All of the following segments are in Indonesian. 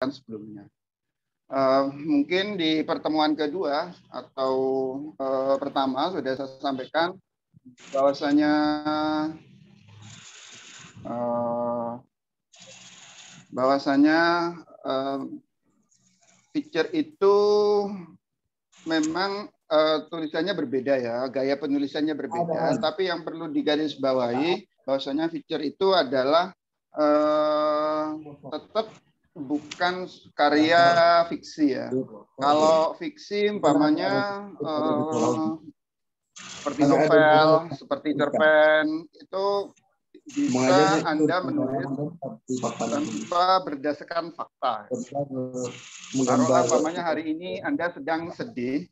sebelumnya. Mungkin di pertemuan kedua atau pertama sudah saya sampaikan bahwasanya feature itu memang tulisannya berbeda ya, gaya penulisannya berbeda, tapi yang perlu digarisbawahi bahwasanya feature itu adalah tetap bukan karya fiksi ya. Kalau fiksi umpamanya seperti novel, seperti cerpen, itu bisa Anda menulis tanpa berdasarkan fakta. Taruhlah umpamanya hari ini Anda sedang sedih,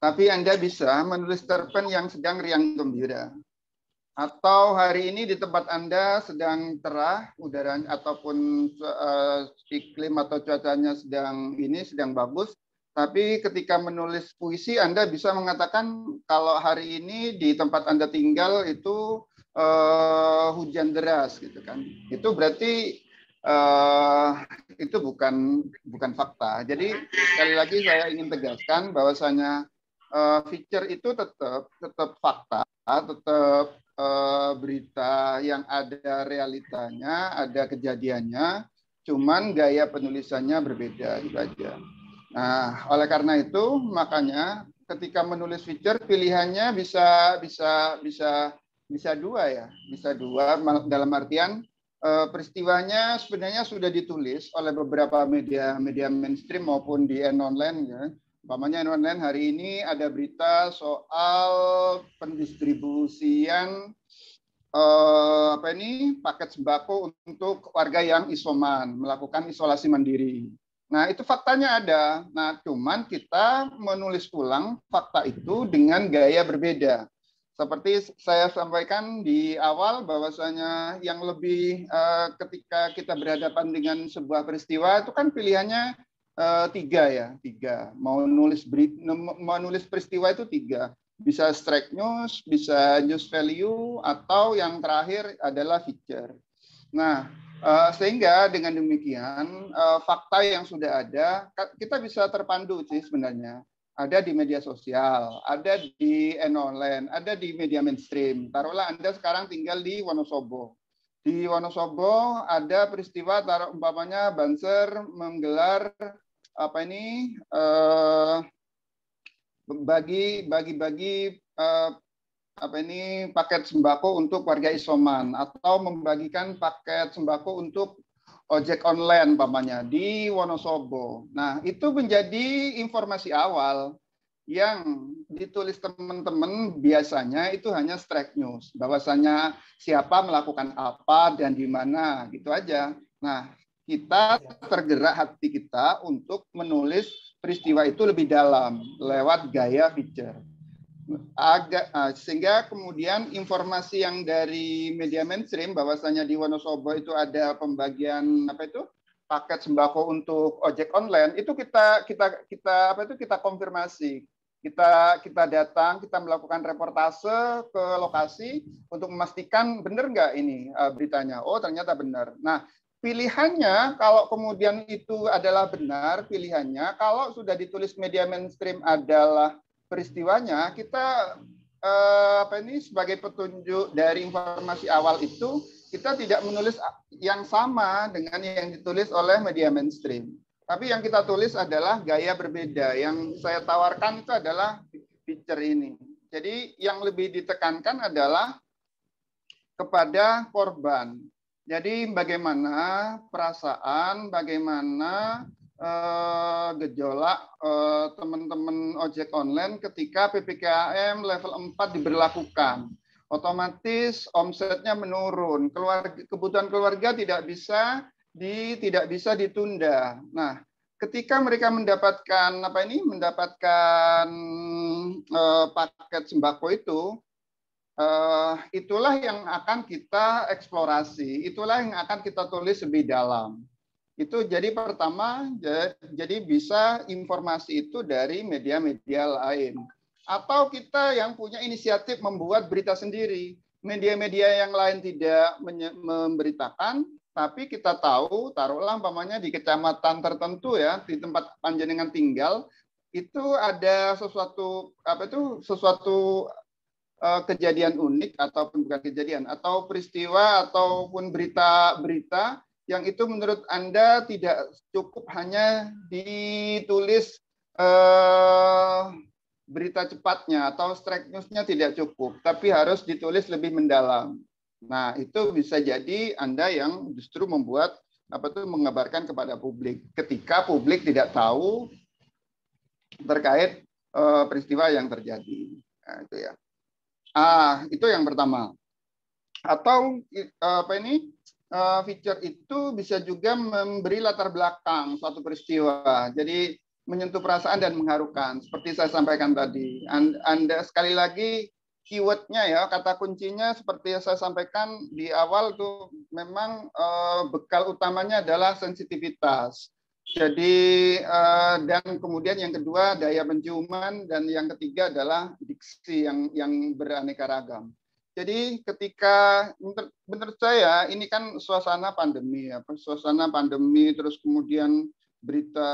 tapi Anda bisa menulis cerpen yang sedang riang gembira. Atau hari ini di tempat Anda sedang cerah, udaranya ataupun iklim atau cuacanya sedang bagus, tapi ketika menulis puisi Anda bisa mengatakan kalau hari ini di tempat Anda tinggal itu hujan deras gitu kan. Itu berarti itu bukan fakta. Jadi sekali lagi saya ingin tegaskan bahwasanya feature itu tetap fakta, tetap berita yang ada realitanya, ada kejadiannya, cuman gaya penulisannya berbeda itu aja. Nah, oleh karena itu makanya ketika menulis feature pilihannya bisa dua ya, bisa dua dalam artian peristiwanya sebenarnya sudah ditulis oleh beberapa media mainstream maupun di online ya. Umpamanya online hari ini ada berita soal pendistribusian paket sembako untuk warga yang isoman, melakukan isolasi mandiri. Nah, itu faktanya ada. Nah, cuman kita menulis ulang fakta itu dengan gaya berbeda. Seperti saya sampaikan di awal bahwasanya yang lebih ketika kita berhadapan dengan sebuah peristiwa itu kan pilihannya tiga. Mau nulis peristiwa itu tiga. Bisa strike news, bisa news value, atau yang terakhir adalah feature. Nah, sehingga dengan demikian fakta yang sudah ada kita bisa terpandu sih sebenarnya. Ada di media sosial, ada di online, ada di media mainstream. Taruhlah Anda sekarang tinggal di Wonosobo. Di Wonosobo ada peristiwa umpamanya Banser menggelar bagi-bagi paket sembako untuk warga isoman atau membagikan paket sembako untuk ojek online umpamanya di Wonosobo. Nah, itu menjadi informasi awal yang ditulis teman-teman biasanya itu hanya strike news, bahwasanya siapa melakukan apa dan di mana, gitu aja. Nah, kita tergerak hati kita untuk menulis peristiwa itu lebih dalam lewat gaya feature. Sehingga kemudian informasi yang dari media mainstream bahwasanya di Wonosobo itu ada pembagian paket sembako untuk ojek online, itu kita konfirmasi. Kita datang, kita melakukan reportase ke lokasi untuk memastikan benar nggak ini beritanya. Oh, ternyata benar. Nah, pilihannya kalau kemudian itu adalah benar, pilihannya kalau sudah ditulis media mainstream adalah peristiwanya, kita sebagai petunjuk dari informasi awal itu kita tidak menulis yang sama dengan yang ditulis oleh media mainstream. Tapi yang kita tulis adalah gaya berbeda. Yang saya tawarkan itu adalah feature ini. Jadi yang lebih ditekankan adalah kepada korban. Jadi bagaimana perasaan, bagaimana gejolak teman-teman ojek online ketika PPKM level 4 diberlakukan. Otomatis omsetnya menurun, kebutuhan keluarga tidak bisa ditunda. Nah, ketika mereka mendapatkan paket sembako itu, itulah yang akan kita eksplorasi, itulah yang akan kita tulis lebih dalam. Itu jadi pertama, jadi bisa informasi itu dari media-media lain. Atau kita yang punya inisiatif membuat berita sendiri. Media-media yang lain tidak memberitakan, tapi kita tahu, taruhlah umpamanya di kecamatan tertentu ya, di tempat panjenengan tinggal, itu ada sesuatu kejadian unik ataupun bukan kejadian, atau peristiwa ataupun berita-berita yang itu menurut Anda tidak cukup hanya ditulis berita cepatnya atau strike news-nya tidak cukup, tapi harus ditulis lebih mendalam. Nah, itu bisa jadi Anda yang justru membuat mengabarkan kepada publik ketika publik tidak tahu terkait peristiwa yang terjadi. Nah, itu ya. Itu yang pertama. Atau feature itu bisa juga memberi latar belakang suatu peristiwa. Jadi menyentuh perasaan dan mengharukan. Seperti saya sampaikan tadi. Anda sekali lagi keywordnya ya, kata kuncinya seperti yang saya sampaikan di awal tuh memang bekal utamanya adalah sensitivitas. Jadi dan kemudian yang kedua daya penciuman, dan yang ketiga adalah diksi yang beraneka ragam. Jadi ketika menurut saya ini kan suasana pandemi ya, suasana pandemi terus kemudian berita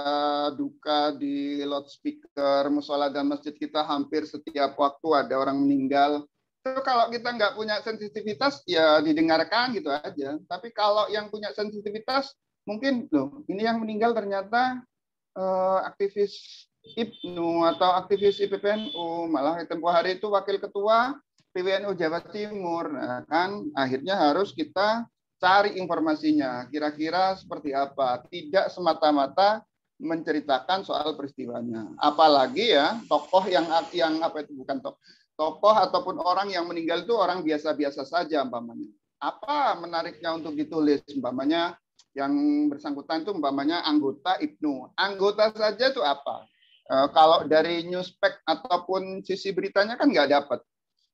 duka di loudspeaker musola dan masjid kita hampir setiap waktu ada orang meninggal. Itu kalau kita nggak punya sensitivitas ya didengarkan gitu aja. Tapi kalau yang punya sensitivitas mungkin loh ini yang meninggal ternyata aktivis IPNU atau aktivis IPPNU, malah tempoh hari itu wakil ketua PWNU Jawa Timur. Nah, kan akhirnya harus kita cari informasinya, kira-kira seperti apa. Tidak semata-mata menceritakan soal peristiwanya. Apalagi ya tokoh yang bukan tokoh ataupun orang yang meninggal itu orang biasa-biasa saja umpamanya. Apa menariknya untuk ditulis umpamanya yang bersangkutan itu umpamanya anggota IPNU. Anggota saja itu apa? Kalau dari newspack ataupun sisi beritanya kan nggak dapat.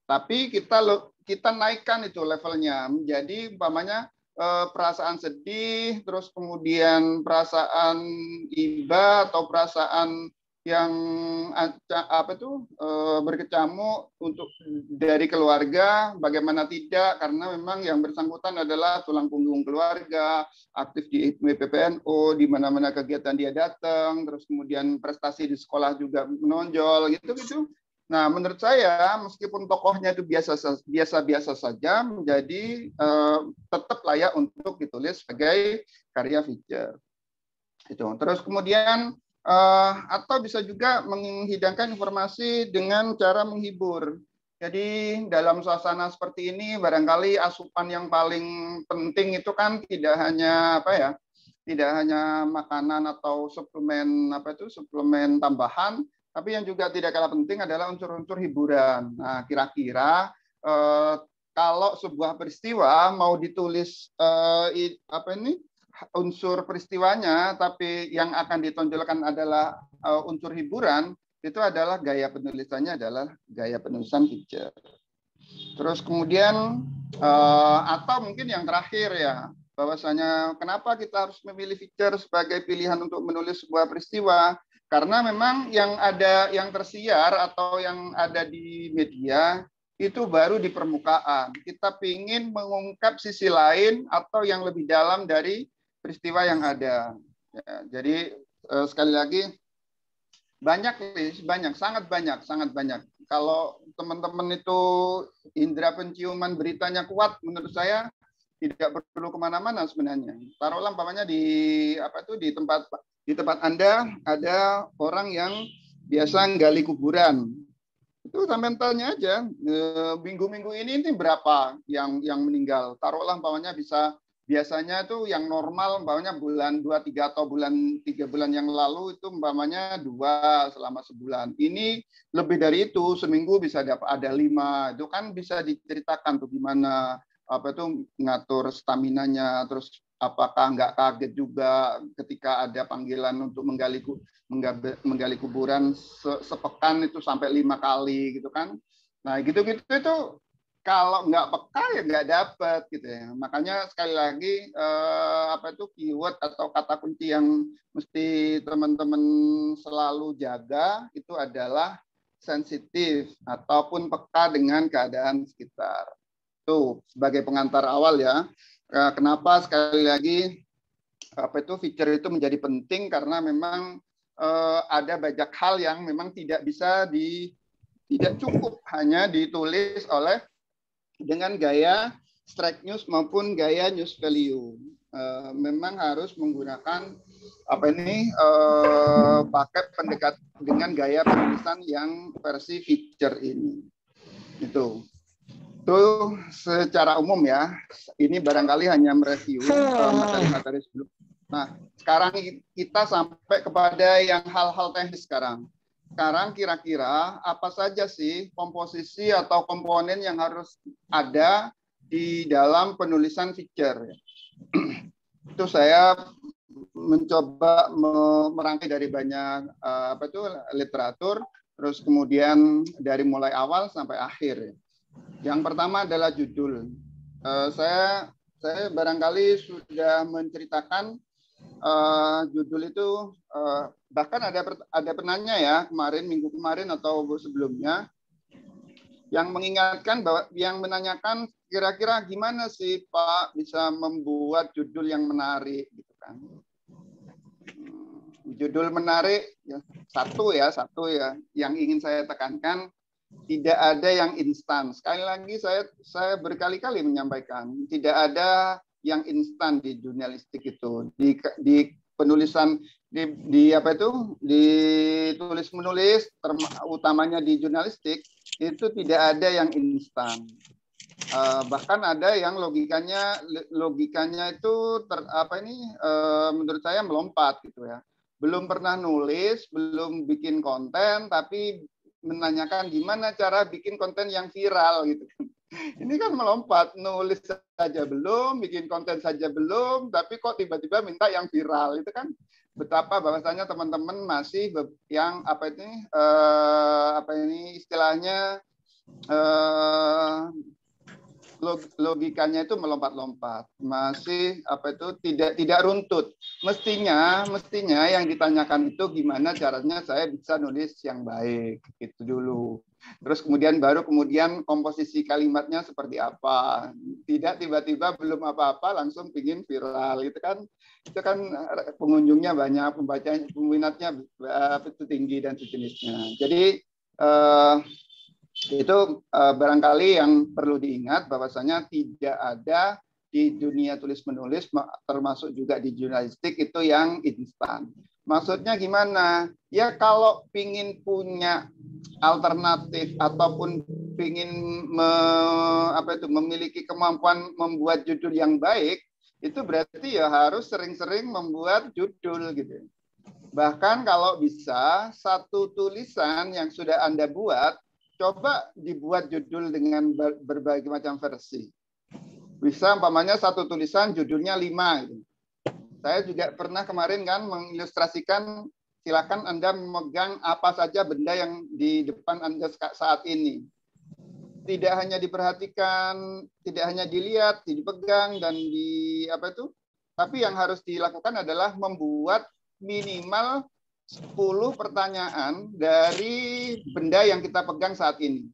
Tapi kita naikkan itu levelnya menjadi umpamanya perasaan sedih, terus kemudian perasaan iba atau perasaan yang berkecamuk untuk dari keluarga, bagaimana tidak, karena memang yang bersangkutan adalah tulang punggung keluarga, aktif di PPNU, di mana-mana kegiatan dia datang, terus kemudian prestasi di sekolah juga menonjol, gitu-gitu. Nah, menurut saya meskipun tokohnya itu biasa-biasa saja, menjadi tetap layak untuk ditulis sebagai karya feature. Itu. Terus kemudian atau bisa juga menghidangkan informasi dengan cara menghibur. Jadi dalam suasana seperti ini barangkali asupan yang paling penting itu kan tidak hanya tidak hanya makanan atau suplemen suplemen tambahan, tapi yang juga tidak kalah penting adalah unsur-unsur hiburan. Nah, kira-kira kalau sebuah peristiwa mau ditulis unsur peristiwanya, tapi yang akan ditonjolkan adalah unsur hiburan, itu adalah gaya penulisannya adalah gaya penulisan feature. Terus kemudian atau mungkin yang terakhir ya, bahwasanya kenapa kita harus memilih feature sebagai pilihan untuk menulis sebuah peristiwa? Karena memang yang tersiar atau yang ada di media itu baru di permukaan. Kita ingin mengungkap sisi lain atau yang lebih dalam dari peristiwa yang ada. Ya, jadi sekali lagi sangat banyak. Kalau teman-teman itu indera penciuman beritanya kuat, menurut saya tidak perlu kemana-mana sebenarnya. Taruhlah umpamanya di tempat Anda ada orang yang biasa gali kuburan. Itu sampai tanya aja, minggu-minggu ini berapa yang meninggal. Taruhlah umpamanya biasanya itu yang normal umpamanya bulan 2-3 atau 3 bulan yang lalu itu umpamanya 2 selama sebulan. Ini lebih dari itu, seminggu bisa ada 5. Itu kan bisa diceritakan tuh gimana ngatur staminanya, terus apakah nggak kaget juga ketika ada panggilan untuk menggali kuburan sepekan itu sampai 5 kali gitu kan. Nah, gitu-gitu itu kalau nggak peka ya nggak dapat gitu ya. Makanya sekali lagi keyword atau kata kunci yang mesti teman-teman selalu jaga itu adalah sensitif ataupun peka dengan keadaan sekitar. Itu sebagai pengantar awal ya. Kenapa sekali lagi fitur itu menjadi penting karena memang ada banyak hal yang memang tidak cukup hanya ditulis oleh dengan gaya strike news maupun gaya news value. Memang harus menggunakan pakai pendekat dengan gaya penulisan yang versi feature ini. Itu secara umum ya. Ini barangkali hanya mereview materi-materi sebelum. Nah, sekarang kita sampai kepada yang hal-hal teknis sekarang. Sekarang kira-kira apa saja sih komposisi atau komponen yang harus ada di dalam penulisan feature? Itu saya mencoba merangkai dari banyak literatur, terus kemudian dari mulai awal sampai akhir. Yang pertama adalah judul. Saya barangkali sudah menceritakan judul itu, bahkan ada penanya ya minggu kemarin atau sebelumnya yang mengingatkan bahwa yang menanyakan kira-kira gimana sih Pak bisa membuat judul yang menarik gitu kan. Judul menarik ya, satu ya yang ingin saya tekankan, tidak ada yang instan. Sekali lagi saya berkali-kali menyampaikan tidak ada yang instan di jurnalistik itu, di penulisan di tulis menulis utamanya di jurnalistik itu tidak ada yang instan. Bahkan ada yang logikanya itu menurut saya melompat gitu ya. Belum pernah nulis, belum bikin konten, tapi menanyakan gimana cara bikin konten yang viral gitu. Ini kan melompat, nulis saja belum, bikin konten saja belum, tapi kok tiba-tiba minta yang viral. Itu kan betapa bahwasanya teman-teman masih yang istilahnya logikanya itu melompat-lompat, masih tidak runtut. Mestinya yang ditanyakan itu gimana caranya saya bisa nulis yang baik gitu dulu. Terus baru kemudian komposisi kalimatnya seperti apa. Tidak tiba-tiba belum apa-apa langsung pingin viral. Itu kan pengunjungnya banyak, pembacanya, peminatnya tinggi dan sejenisnya. Jadi itu barangkali yang perlu diingat bahwasanya tidak ada di dunia tulis-menulis, termasuk juga di jurnalistik itu yang instan. Maksudnya gimana? Ya kalau pingin punya alternatif ataupun pingin memiliki kemampuan membuat judul yang baik, itu berarti ya harus sering-sering membuat judul gitu. Bahkan kalau bisa satu tulisan yang sudah Anda buat, coba dibuat judul dengan berbagai macam versi. Bisa umpamanya satu tulisan judulnya 5. Gitu. Saya juga pernah kemarin kan mengilustrasikan, silakan Anda memegang apa saja benda yang di depan Anda saat ini. Tidak hanya diperhatikan, tidak hanya dilihat, dipegang dan tapi yang harus dilakukan adalah membuat minimal 10 pertanyaan dari benda yang kita pegang saat ini.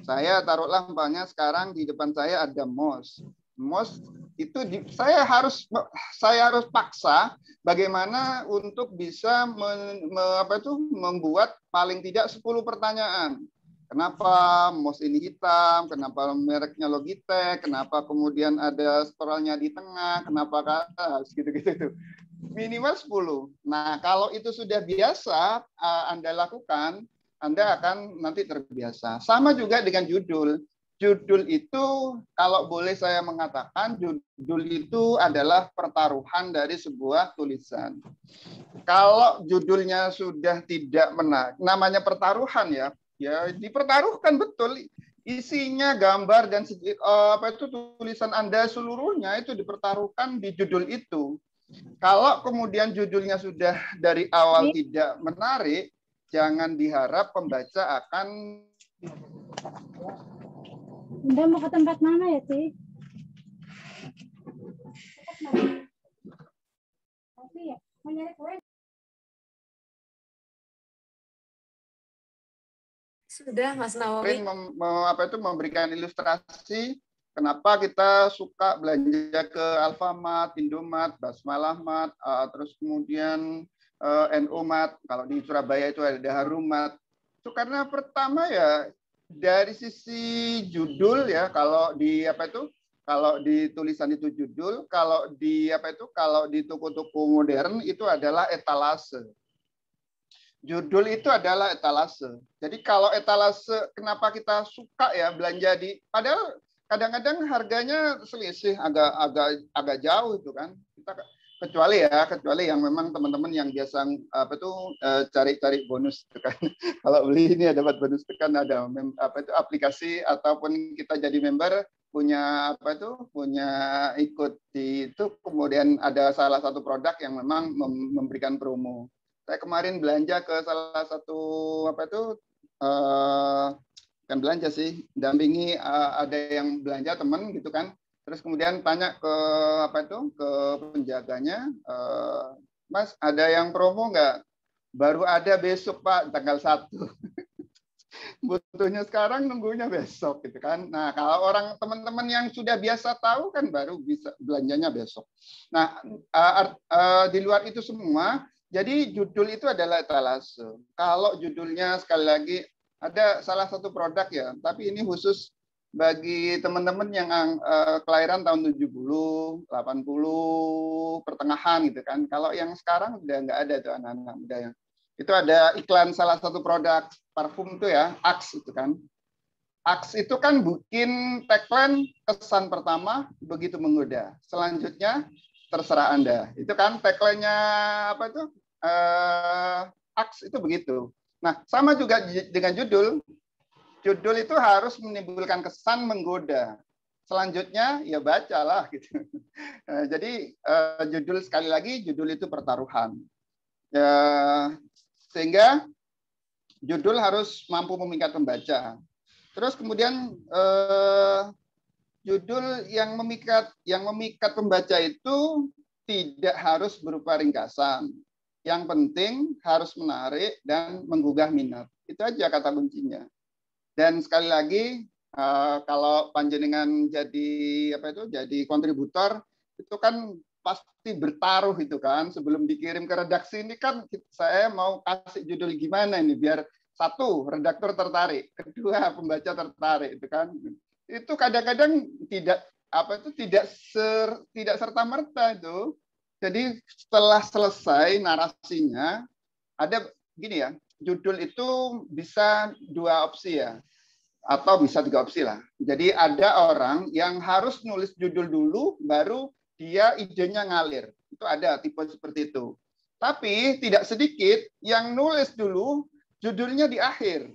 Saya taruhlah umpamanya sekarang di depan saya ada mouse. Mouse itu saya harus paksa bagaimana untuk bisa membuat paling tidak 10 pertanyaan. Kenapa mouse ini hitam? Kenapa mereknya Logitech? Kenapa kemudian ada scrollnya di tengah? Kenapa ke atas? Gitu-gitu. Minimal 10. Nah, kalau itu sudah biasa Anda lakukan, Anda akan nanti terbiasa. Sama juga dengan judul. Judul itu, kalau boleh saya mengatakan, judul itu adalah pertaruhan dari sebuah tulisan. Kalau judulnya sudah tidak menarik, namanya pertaruhan ya dipertaruhkan betul. Isinya gambar dan tulisan Anda seluruhnya itu dipertaruhkan di judul itu. Kalau kemudian judulnya sudah dari awal tidak menarik, jangan diharap pembaca akan. Anda mau ke tempat mana ya, Ti? Sudah, Mas Nawawi. Memberikan ilustrasi kenapa kita suka belanja ke Alfamart, Indomart, Basmalah-Mart, terus kemudian NO-Mart, kalau di Surabaya itu ada Harumat. Itu karena pertama ya dari sisi judul ya, kalau di kalau di tulisan itu judul, kalau di toko-toko modern itu adalah etalase. Judul itu adalah etalase. Jadi kalau etalase, kenapa kita suka ya belanja padahal kadang-kadang harganya selisih agak jauh itu kan. Kecuali yang memang teman-teman yang biasa cari-cari bonus itu kan. Kalau beli ini dapat bonus itu kan ada aplikasi ataupun kita jadi member punya punya ikut di itu, kemudian ada salah satu produk yang memang memberikan promo. Saya kemarin belanja ke salah satu kan belanja sih, dampingi ada yang belanja teman gitu kan, terus kemudian tanya ke ke penjaganya, Mas ada yang promo nggak? Baru ada besok Pak, tanggal 1. Butuhnya sekarang, nunggunya besok gitu kan. Nah, kalau orang teman-teman yang sudah biasa tahu kan baru bisa belanjanya besok. Nah, di luar itu semua, jadi judul itu adalah etalase. Kalau judulnya sekali lagi ada salah satu produk ya, tapi ini khusus bagi teman-teman yang kelahiran tahun 70, 80, pertengahan gitu kan. Kalau yang sekarang udah nggak ada tuh anak-anak muda yang. Itu ada iklan salah satu produk parfum itu ya, Axe itu kan. Axe itu kan bikin tagline kesan pertama begitu menggoda. Selanjutnya terserah Anda. Itu kan tagline-nya Axe itu begitu. Nah, sama juga dengan judul. Judul itu harus menimbulkan kesan menggoda. Selanjutnya ya bacalah gitu. Jadi judul sekali lagi judul itu pertaruhan. Sehingga judul harus mampu memikat pembaca. Terus kemudian judul yang memikat pembaca itu tidak harus berupa ringkasan. Yang penting harus menarik dan menggugah minat. Itu aja kata kuncinya. Dan sekali lagi kalau panjenengan jadi jadi kontributor itu kan pasti bertaruh itu kan, sebelum dikirim ke redaksi ini kan saya mau kasih judul gimana ini biar satu redaktur tertarik, kedua pembaca tertarik itu kan. Itu kadang-kadang tidak serta merta itu. Jadi setelah selesai narasinya ada gini ya, judul itu bisa 2 opsi ya, atau bisa 3 opsi lah. Jadi ada orang yang harus nulis judul dulu baru dia idenya ngalir. Itu ada tipe seperti itu. Tapi tidak sedikit yang nulis dulu, judulnya di akhir.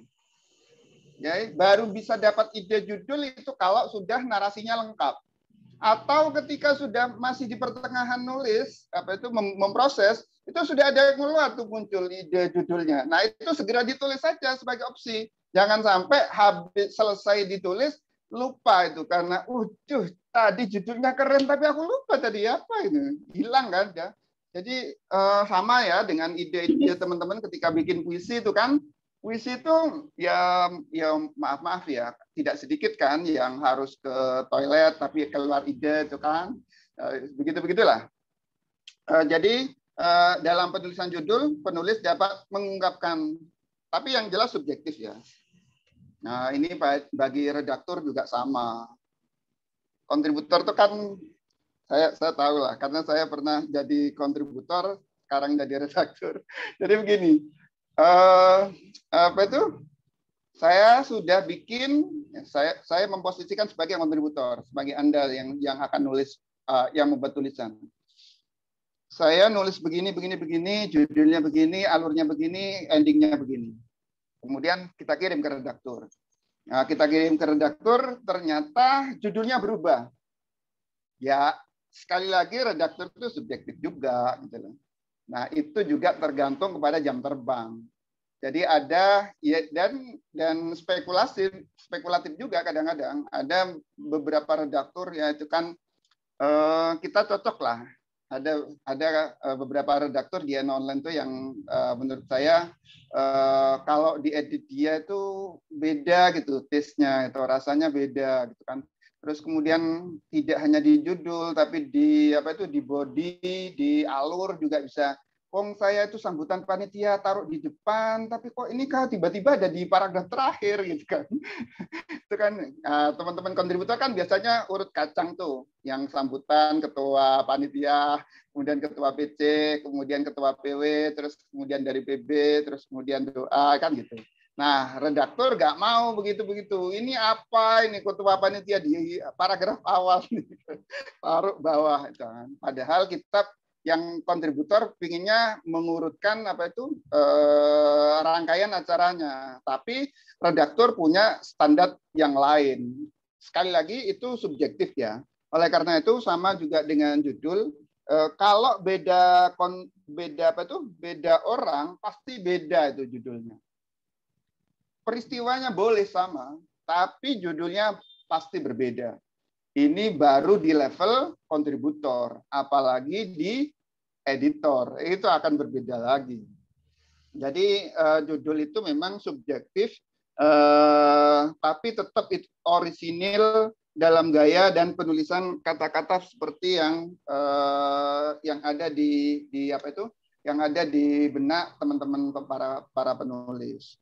Ya, baru bisa dapat ide judul itu kalau sudah narasinya lengkap. Atau ketika sudah masih di pertengahan nulis, memproses, itu sudah ada yang keluar tuh muncul ide judulnya. Nah, itu segera ditulis saja sebagai opsi. Jangan sampai habis selesai ditulis, lupa itu karena tadi judulnya keren tapi aku lupa tadi apa ini, hilang kan ya. Jadi sama ya dengan ide-ide teman-teman ketika bikin puisi itu kan, puisi itu ya maaf ya tidak sedikit kan yang harus ke toilet tapi keluar ide itu kan, begitulah. Jadi dalam penulisan judul penulis dapat mengungkapkan, tapi yang jelas subjektif ya. Nah, ini bagi redaktur juga sama. Kontributor itu kan saya tahu lah, karena saya pernah jadi kontributor, sekarang jadi redaktur. Jadi begini, saya sudah bikin, saya memposisikan sebagai kontributor, sebagai Anda yang akan nulis, yang membuat tulisan. Saya nulis begini, judulnya begini, alurnya begini, endingnya begini. Kemudian kita kirim ke redaktur. Nah, kita kirim ke redaktur, ternyata judulnya berubah. Ya, sekali lagi redaktur itu subjektif juga. Gitu. Nah, itu juga tergantung kepada jam terbang. Jadi ada ya, dan spekulatif juga kadang-kadang. Ada beberapa redaktur ya itu kan kita cocok lah. Ada beberapa redaktur di online tuh yang menurut saya kalau diedit dia itu beda gitu, taste-nya itu rasanya beda gitu kan. Terus kemudian tidak hanya di judul, tapi di apa itu di body, di alur juga bisa. Wong saya itu sambutan panitia taruh di depan, tapi kok ini kah tiba-tiba ada di paragraf terakhir gitu kan? Itu kan teman-teman kontributor kan biasanya urut kacang tuh, yang sambutan ketua panitia, kemudian ketua PC, kemudian ketua PW, terus kemudian dari PB, terus kemudian doa kan gitu. Nah, redaktur nggak mau begitu-begitu. Ini apa ini ketua panitia di paragraf awal, taruh bawah. Padahal kita yang kontributor pinginnya mengurutkan apa itu rangkaian acaranya, tapi redaktur punya standar yang lain. Sekali lagi itu subjektif ya. Oleh karena itu sama juga dengan judul. Kalau beda apa itu beda orang pasti beda itu judulnya. Peristiwanya boleh sama, tapi judulnya pasti berbeda. Ini baru di level kontributor, apalagi di editor, itu akan berbeda lagi. Jadi judul itu memang subjektif, tapi tetap orisinil dalam gaya dan penulisan kata-kata seperti yang ada di apa itu, yang ada di benak teman-teman para penulis.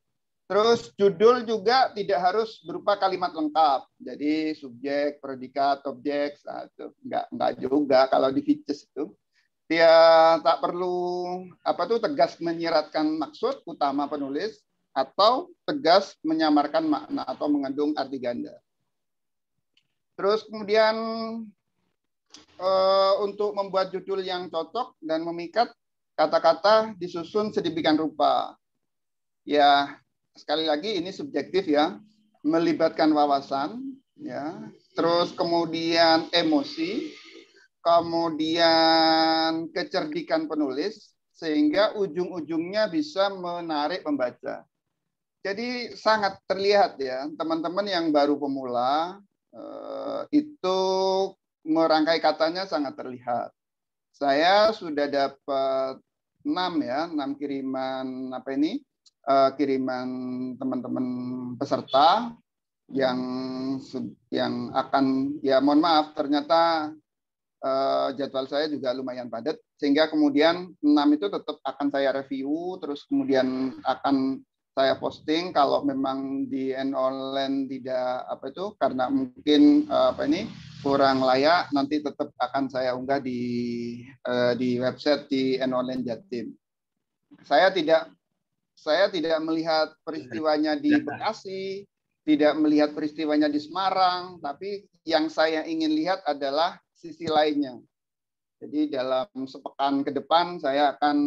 Terus judul juga tidak harus berupa kalimat lengkap. Jadi subjek, predikat, objek, itu enggak juga kalau di Fiches itu. Dia tak perlu apa tuh tegas menyiratkan maksud utama penulis atau tegas menyamarkan makna atau mengandung arti ganda. Terus kemudian untuk membuat judul yang cocok dan memikat, kata-kata disusun sedemikian rupa. Ya, sekali lagi ini subjektif ya, melibatkan wawasan, ya, terus kemudian emosi, kemudian kecerdikan penulis, sehingga ujung-ujungnya bisa menarik pembaca. Jadi sangat terlihat ya, teman-teman yang baru pemula itu merangkai katanya sangat terlihat. Saya sudah dapat 6 kiriman apa ini? Kiriman teman-teman peserta yang akan ya mohon maaf ternyata jadwal saya juga lumayan padat sehingga kemudian 6 itu tetap akan saya review terus kemudian akan saya posting kalau memang di online tidak apa itu karena mungkin apa ini kurang layak nanti tetap akan saya unggah di website di online Jatim. Saya tidak melihat peristiwanya di Bekasi, tidak melihat peristiwanya di Semarang, tapi yang saya ingin lihat adalah sisi lainnya. Jadi dalam sepekan ke depan saya akan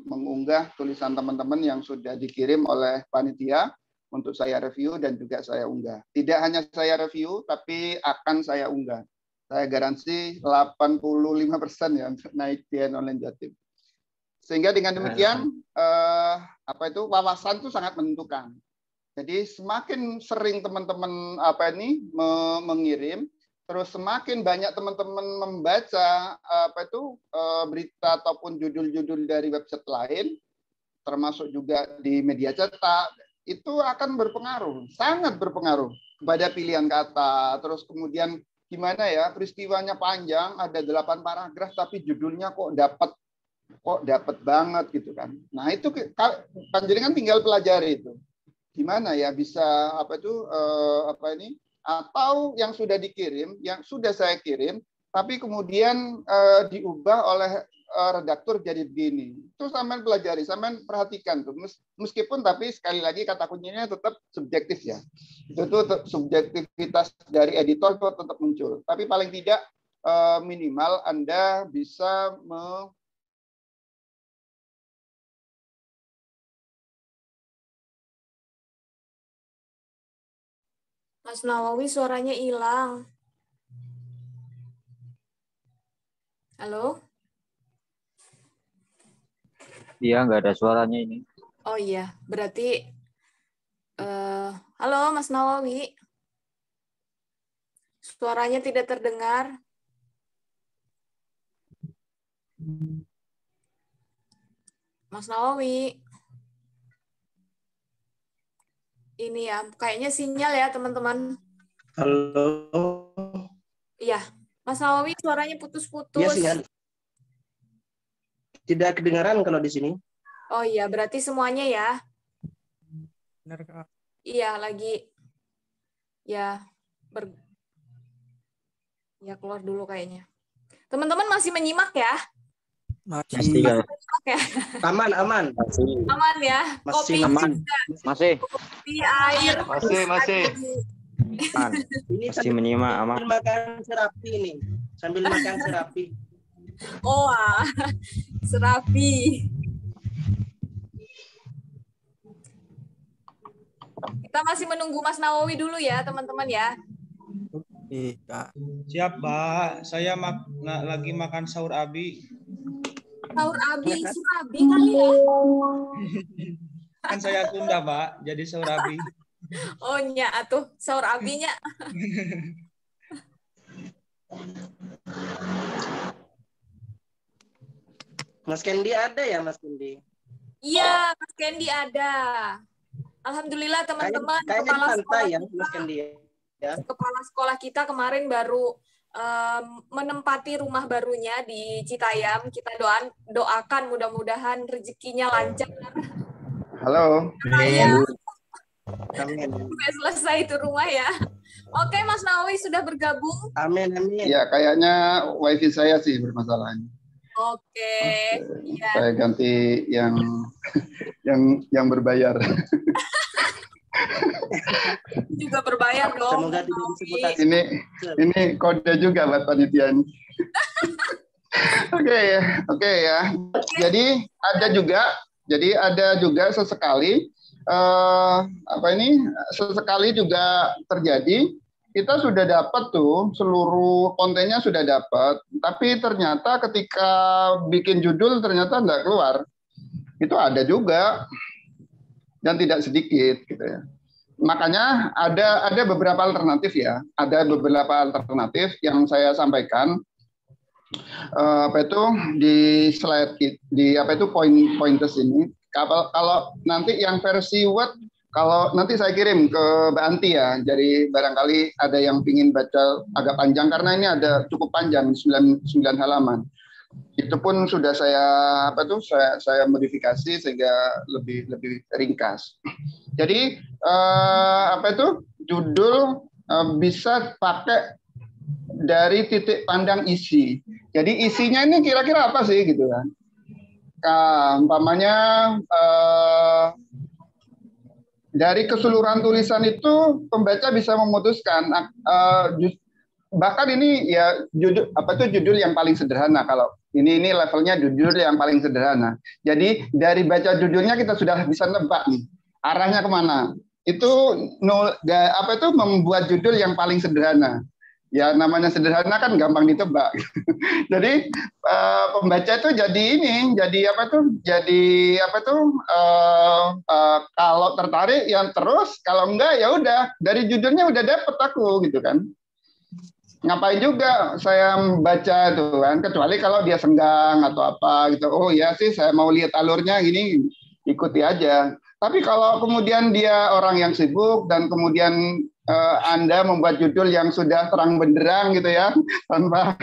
mengunggah tulisan teman-teman yang sudah dikirim oleh panitia untuk saya review dan juga saya unggah. Tidak hanya saya review, tapi akan saya unggah. Saya garansi 85% ya untuk naik di online Jatim. Sehingga dengan demikian apa itu wawasan itu sangat menentukan. Jadi semakin sering teman-teman apa ini mengirim, terus semakin banyak teman-teman membaca apa itu berita ataupun judul-judul dari website lain, termasuk juga di media cetak, itu akan berpengaruh, sangat berpengaruh kepada pilihan kata. Terus kemudian gimana ya peristiwanya panjang, ada 8 paragraf, tapi judulnya kok dapat banget gitu kan. Nah itu panjenengan tinggal pelajari itu. Gimana ya bisa apa itu apa ini atau yang sudah dikirim, yang sudah saya kirim, tapi kemudian diubah oleh redaktur jadi begini. Itu sampean pelajari, sampean perhatikan tuh. Meskipun tapi sekali lagi kata kuncinya tetap subjektif ya. Itu tuh subjektivitas dari editor itu tetap muncul. Tapi paling tidak minimal Anda bisa Mas Nawawi suaranya hilang. Halo? Iya, nggak ada suaranya ini. Oh iya, berarti halo Mas Nawawi. Suaranya tidak terdengar. Mas Nawawi. Ini ya, kayaknya sinyal ya teman-teman. Halo. Iya, Mas Nawawi suaranya putus-putus. Iya sih, tidak kedengaran kalau di sini. Oh iya, berarti semuanya ya. Benar, Kak. Iya, lagi ya ya keluar dulu kayaknya. Teman-teman masih menyimak ya? Masih, Kak. Oke, Aman. aman ya. Masih Kopi aman. juga, Masih. kopi, air. Masih. Aman. Ini Masih menyimak, aman. sambil makan serapi nih. Sambil makan serapi. Oh, serapi. Kita masih menunggu Mas Nawawi dulu ya, teman-teman ya. Oke, Kak. Siap, Mbak. Saya lagi makan sahur Abi. Sahur Abi, Surabi kali ya? Kan saya Sunda, Mbak. Jadi sahur Abi. Oh, nya atuh sahur Abinya. Mas Kendi ada ya, Mas Kendi? Iya, Mas Kendi ada. Alhamdulillah teman-teman, Kayaknya kepala sekolah santai ya, kita, Mas Kendi ya. kepala sekolah kita kemarin baru menempati rumah barunya di Citayam. Kita doakan mudah-mudahan rezekinya lancar. Halo. Saya Amin. sampai selesai itu rumah ya. Oke, Mas Nawawi sudah bergabung. Amin. Ya, kayaknya wifi saya sih bermasalah. Oke. Ya. Saya ganti yang berbayar. Juga berbayar dong. Semoga tidak disebut Ini kode juga buat panitia ini. Oke ya. Jadi ada juga sesekali sesekali juga terjadi. Kita sudah dapat tuh seluruh kontennya sudah dapat, tapi ternyata ketika bikin judul ternyata nggak keluar. Itu ada juga dan tidak sedikit gitu ya. Makanya ada beberapa alternatif ya. Ada beberapa alternatif yang saya sampaikan di slide di pointers ini. Kalau nanti yang versi Word, kalau nanti saya kirim ke Mbak Anti ya, jadi barangkali ada yang ingin baca agak panjang karena ini ada cukup panjang 9 halaman. Itu pun sudah saya modifikasi sehingga lebih ringkas. Jadi judul bisa pakai dari titik pandang isi. Jadi isinya ini kira-kira apa sih gitu kan? Umpamanya dari keseluruhan tulisan itu pembaca bisa memutuskan bahkan ini ya judul yang paling sederhana. Kalau ini levelnya judul yang paling sederhana. Jadi dari baca judulnya kita sudah bisa nebak nih arahnya kemana. Itu membuat judul yang paling sederhana. Ya namanya sederhana kan gampang ditebak. Jadi pembaca itu kalau tertarik yang terus, kalau enggak ya udah dari judulnya udah dapet aku gitu kan. Ngapain juga saya membaca itu kan, kecuali kalau dia senggang atau apa gitu. Oh ya sih saya mau lihat alurnya gini, ikuti aja. Tapi kalau kemudian dia orang yang sibuk dan kemudian Anda membuat judul yang sudah terang benderang gitu ya, tanpa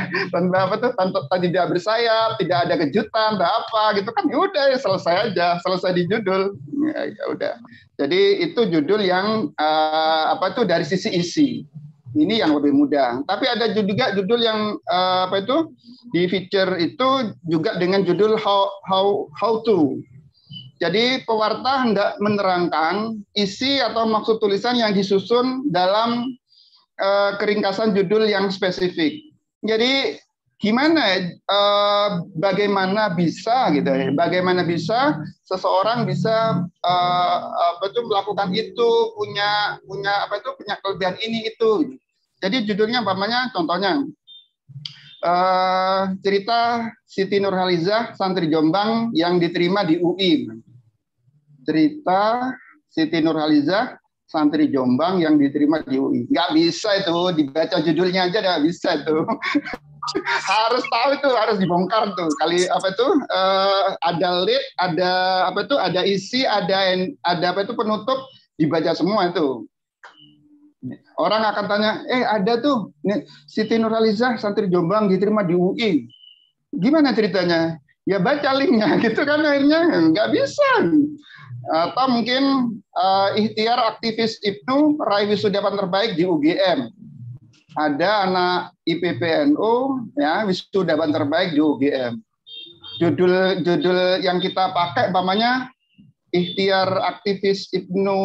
tidak bersayap, tidak ada kejutan, tidak apa gitu kan, ya udah selesai aja, selesai di judul, ya udah. Jadi itu judul yang dari sisi isi. Ini yang lebih mudah. Tapi ada juga judul yang di feature itu juga dengan judul how to. Jadi pewarta hendak menerangkan isi atau maksud tulisan yang disusun dalam keringkasan judul yang spesifik. Jadi gimana bagaimana bisa gitu ya? Bagaimana bisa seseorang bisa melakukan itu, punya kelebihan ini itu. Jadi judulnya umpamanya contohnya cerita Siti Nurhalizah santri Jombang yang diterima di UI. Cerita Siti Nurhalizah santri Jombang yang diterima di UI. Nggak bisa itu dibaca judulnya aja, nggak bisa itu. Harus tahu itu, harus dibongkar tuh. Ada lead, ada isi, ada penutup, dibaca semua itu. Orang akan tanya, ada tuh Siti Nurhalizah santri Jombang diterima di UI. Gimana ceritanya? Ya baca linknya gitu kan, akhirnya nggak bisa. Atau mungkin ikhtiar aktivis Ibnu raih wisudawan terbaik di UGM. Ada anak IPPNU ya wisudawan terbaik di UGM. Judul yang kita pakai umpamanya ikhtiar aktivis Ibnu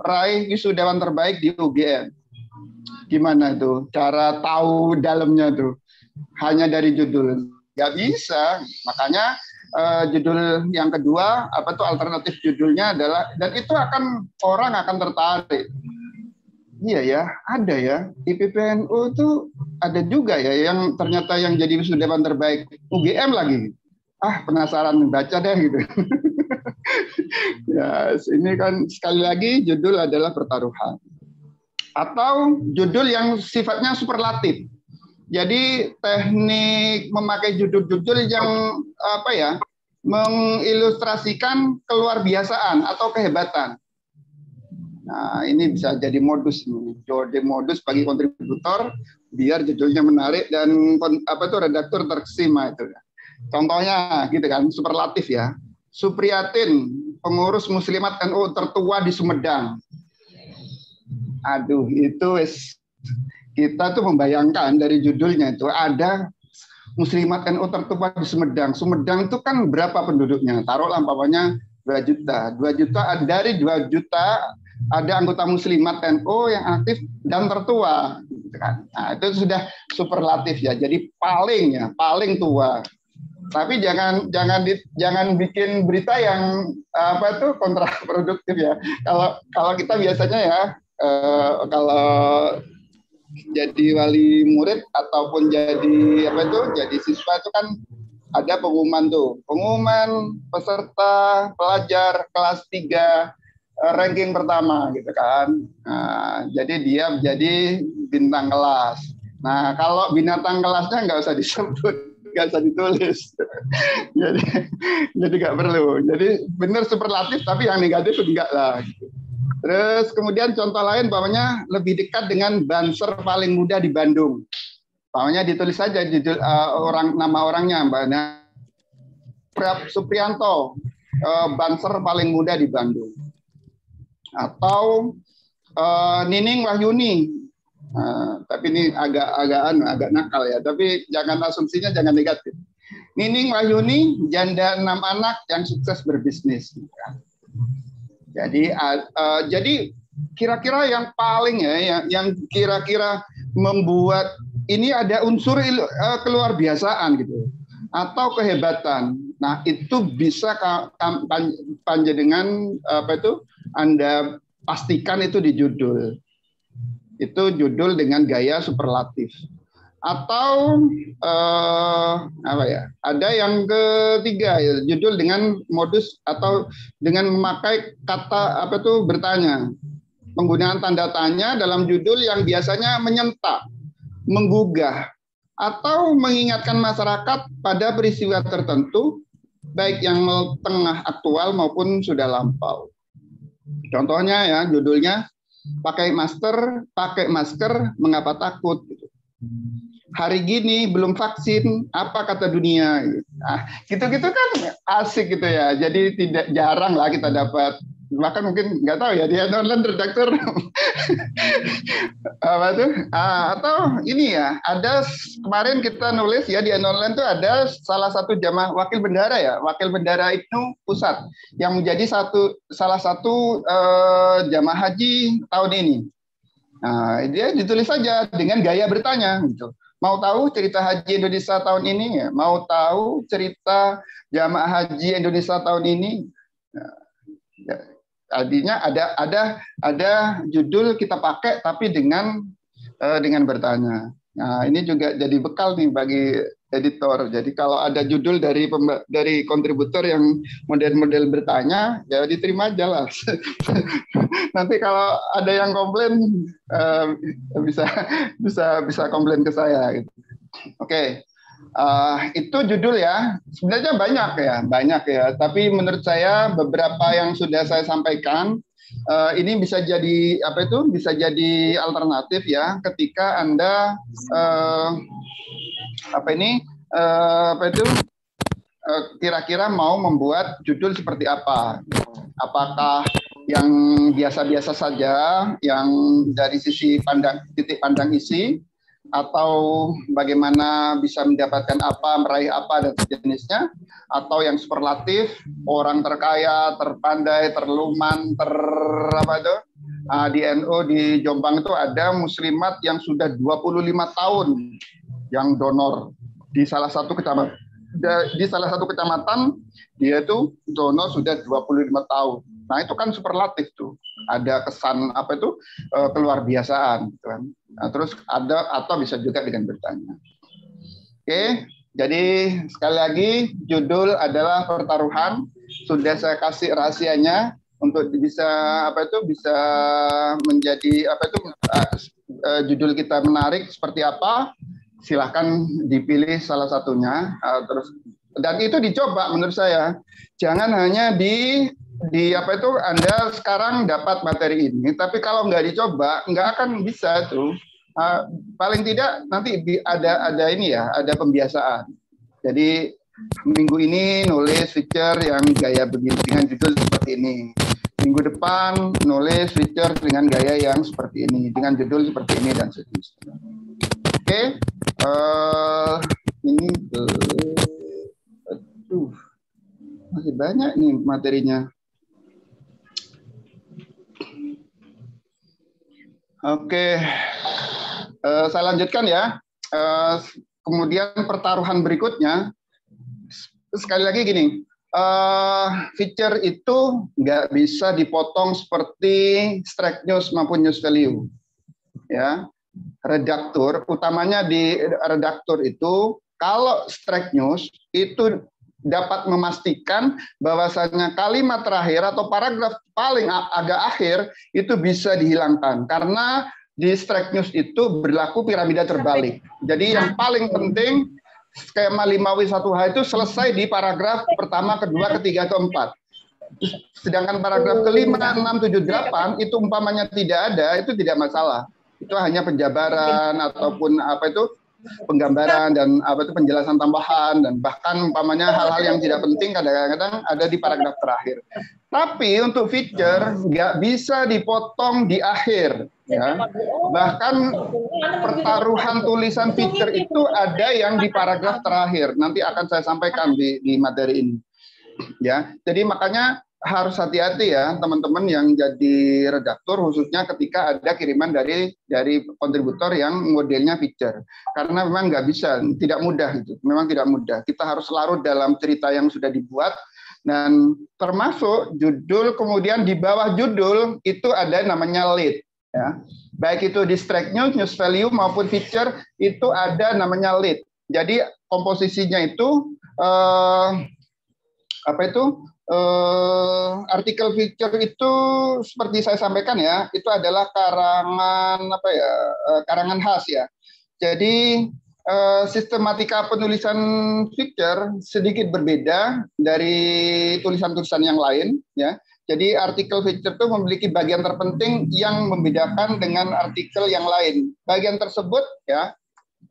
raih wisudawan terbaik di UGM. Gimana tuh cara tahu dalamnya tuh? Hanya dari judul. Nggak bisa. Makanya judul yang kedua apa tuh alternatif judulnya adalah, dan itu orang akan tertarik. Iya ya, ada ya. IPPNU tuh ada juga ya yang ternyata yang jadi wisudawan terbaik UGM lagi. Penasaran baca deh gitu. Ya, ini kan sekali lagi judul adalah pertaruhan. Atau judul yang sifatnya superlatif. Jadi teknik memakai judul-judul yang mengilustrasikan keluar biasaan atau kehebatan. Nah, ini bisa jadi modus bagi kontributor biar judulnya menarik dan redaktur terkesima itu. Contohnya gitu kan, superlatif ya. Supriyatin, pengurus Muslimat NU tertua di Sumedang. Aduh, itu kita tuh membayangkan dari judulnya itu ada Muslimat NU tertua di Sumedang. Sumedang itu kan berapa penduduknya? Taruhlah umpamanya 2 juta. 2 juta dari 2 juta ada anggota Muslimat NU yang aktif dan tertua. Nah, itu sudah superlatif ya. Jadi paling tua. Tapi jangan bikin berita yang kontraproduktif ya. Kalau kita biasanya ya kalau jadi wali murid ataupun jadi siswa itu kan ada pengumuman peserta pelajar kelas 3 ranking pertama gitu kan. Nah, jadi dia jadi bintang kelas. Nah, kalau binatang kelasnya nggak usah disebut, nggak usah ditulis. jadi nggak perlu. Jadi benar superlatif tapi yang negatif enggak lah. Gitu. Terus kemudian contoh lain bahwanya lebih dekat dengan Banser paling muda di Bandung. Bahwanya ditulis saja judul nama orangnya Mbaknya Supriyanto, Banser paling muda di Bandung. Atau Nining Wahyuni. Tapi ini agak nakal ya, tapi jangan asumsinya jangan negatif. Nining Wahyuni janda 6 anak yang sukses berbisnis. Jadi kira-kira yang paling yang kira-kira membuat ini ada unsur keluar biasaan gitu atau kehebatan. Nah, itu bisa panjenengan Anda pastikan itu di judul. Itu judul dengan gaya superlatif. Atau ada yang ketiga ya, judul dengan modus atau dengan memakai kata bertanya, penggunaan tanda tanya dalam judul yang biasanya menyentak, menggugah atau mengingatkan masyarakat pada peristiwa tertentu baik yang tengah aktual maupun sudah lampau. Contohnya ya judulnya pakai masker mengapa takut gitu. Hari gini belum vaksin, apa kata dunia? Nah, gitu-gitu kan asik gitu ya. Jadi tidak jarang lah kita dapat. Bahkan mungkin nggak tahu ya dia online redaktur atau ini ya ada kemarin kita nulis ya di online tuh ada salah satu jamaah wakil bendara Ibnu Pusat yang menjadi salah satu jamaah haji tahun ini. Nah, dia ditulis saja dengan gaya bertanya gitu. Mau tahu cerita haji Indonesia tahun ini? Ya? Mau tahu cerita jamaah haji Indonesia tahun ini? Ya, artinya ada judul kita pakai tapi dengan bertanya. Nah, ini juga jadi bekal nih bagi editor. Jadi kalau ada judul dari kontributor yang model-model bertanya, ya diterima aja lah. Nanti kalau ada yang komplain bisa komplain ke saya. Gitu. Oke, itu judul ya. Sebenarnya banyak ya. Tapi menurut saya beberapa yang sudah saya sampaikan ini bisa jadi apa itu? Bisa jadi alternatif ya ketika Anda kira-kira mau membuat judul seperti apa? Apakah yang biasa-biasa saja, yang dari sisi titik pandang isi, atau bagaimana bisa mendapatkan apa, meraih apa, dan sejenisnya, atau yang superlatif, orang terkaya, terpandai, terluman, di NU di Jombang itu ada muslimat yang sudah 25 tahun yang donor di salah satu kecamatan. Di salah satu kecamatan dia itu donor sudah 25 tahun. Nah, itu kan superlatif tuh. Ada kesan keluar biasaan gitu kan. Nah, terus ada atau bisa juga dengan bertanya. Oke, jadi sekali lagi judul adalah pertaruhan. Sudah saya kasih rahasianya untuk bisa bisa menjadi judul kita menarik seperti apa. Silahkan dipilih salah satunya, dan itu dicoba menurut saya. Jangan hanya Anda sekarang dapat materi ini, tapi kalau nggak dicoba nggak akan bisa tuh. Paling tidak nanti ada pembiasaan. Jadi minggu ini nulis feature yang gaya begini dengan judul seperti ini. Minggu depan nulis feature dengan gaya yang seperti ini, dengan judul seperti ini dan seterusnya. Oke. Ini masih banyak nih materinya. Oke, saya lanjutkan ya. Kemudian pertaruhan berikutnya, sekali lagi gini, feature itu nggak bisa dipotong seperti strike news maupun news value, ya. Redaktur, utamanya di redaktur itu, kalau strike news itu dapat memastikan bahwasanya kalimat terakhir atau paragraf paling agak akhir itu bisa dihilangkan, karena di strike news itu berlaku piramida terbalik. Jadi yang paling penting skema 5W1H itu selesai di paragraf pertama, kedua, ketiga, atau 4. Sedangkan paragraf ke-5, 6, 7, 8 itu umpamanya tidak ada, itu tidak masalah. Itu hanya penjabaran ataupun penggambaran dan penjelasan tambahan, dan bahkan umpamanya hal-hal yang tidak penting kadang-kadang ada di paragraf terakhir. Tapi untuk feature nggak bisa dipotong di akhir, ya. Bahkan pertaruhan tulisan feature itu ada yang di paragraf terakhir. Nanti akan saya sampaikan di materi ini, ya. Jadi makanya harus hati-hati ya teman-teman yang jadi redaktur, khususnya ketika ada kiriman dari kontributor yang modelnya feature, karena memang nggak bisa, tidak mudah itu, memang tidak mudah. Kita harus larut dalam cerita yang sudah dibuat, dan termasuk judul, kemudian di bawah judul itu ada namanya lead, ya. Baik itu di strike news, news value maupun feature itu ada namanya lead. Jadi komposisinya itu artikel feature itu seperti saya sampaikan ya, itu adalah karangan khas ya. Jadi sistematika penulisan feature sedikit berbeda dari tulisan-tulisan yang lain ya. Jadi artikel feature itu memiliki bagian terpenting yang membedakan dengan artikel yang lain. Bagian tersebut ya,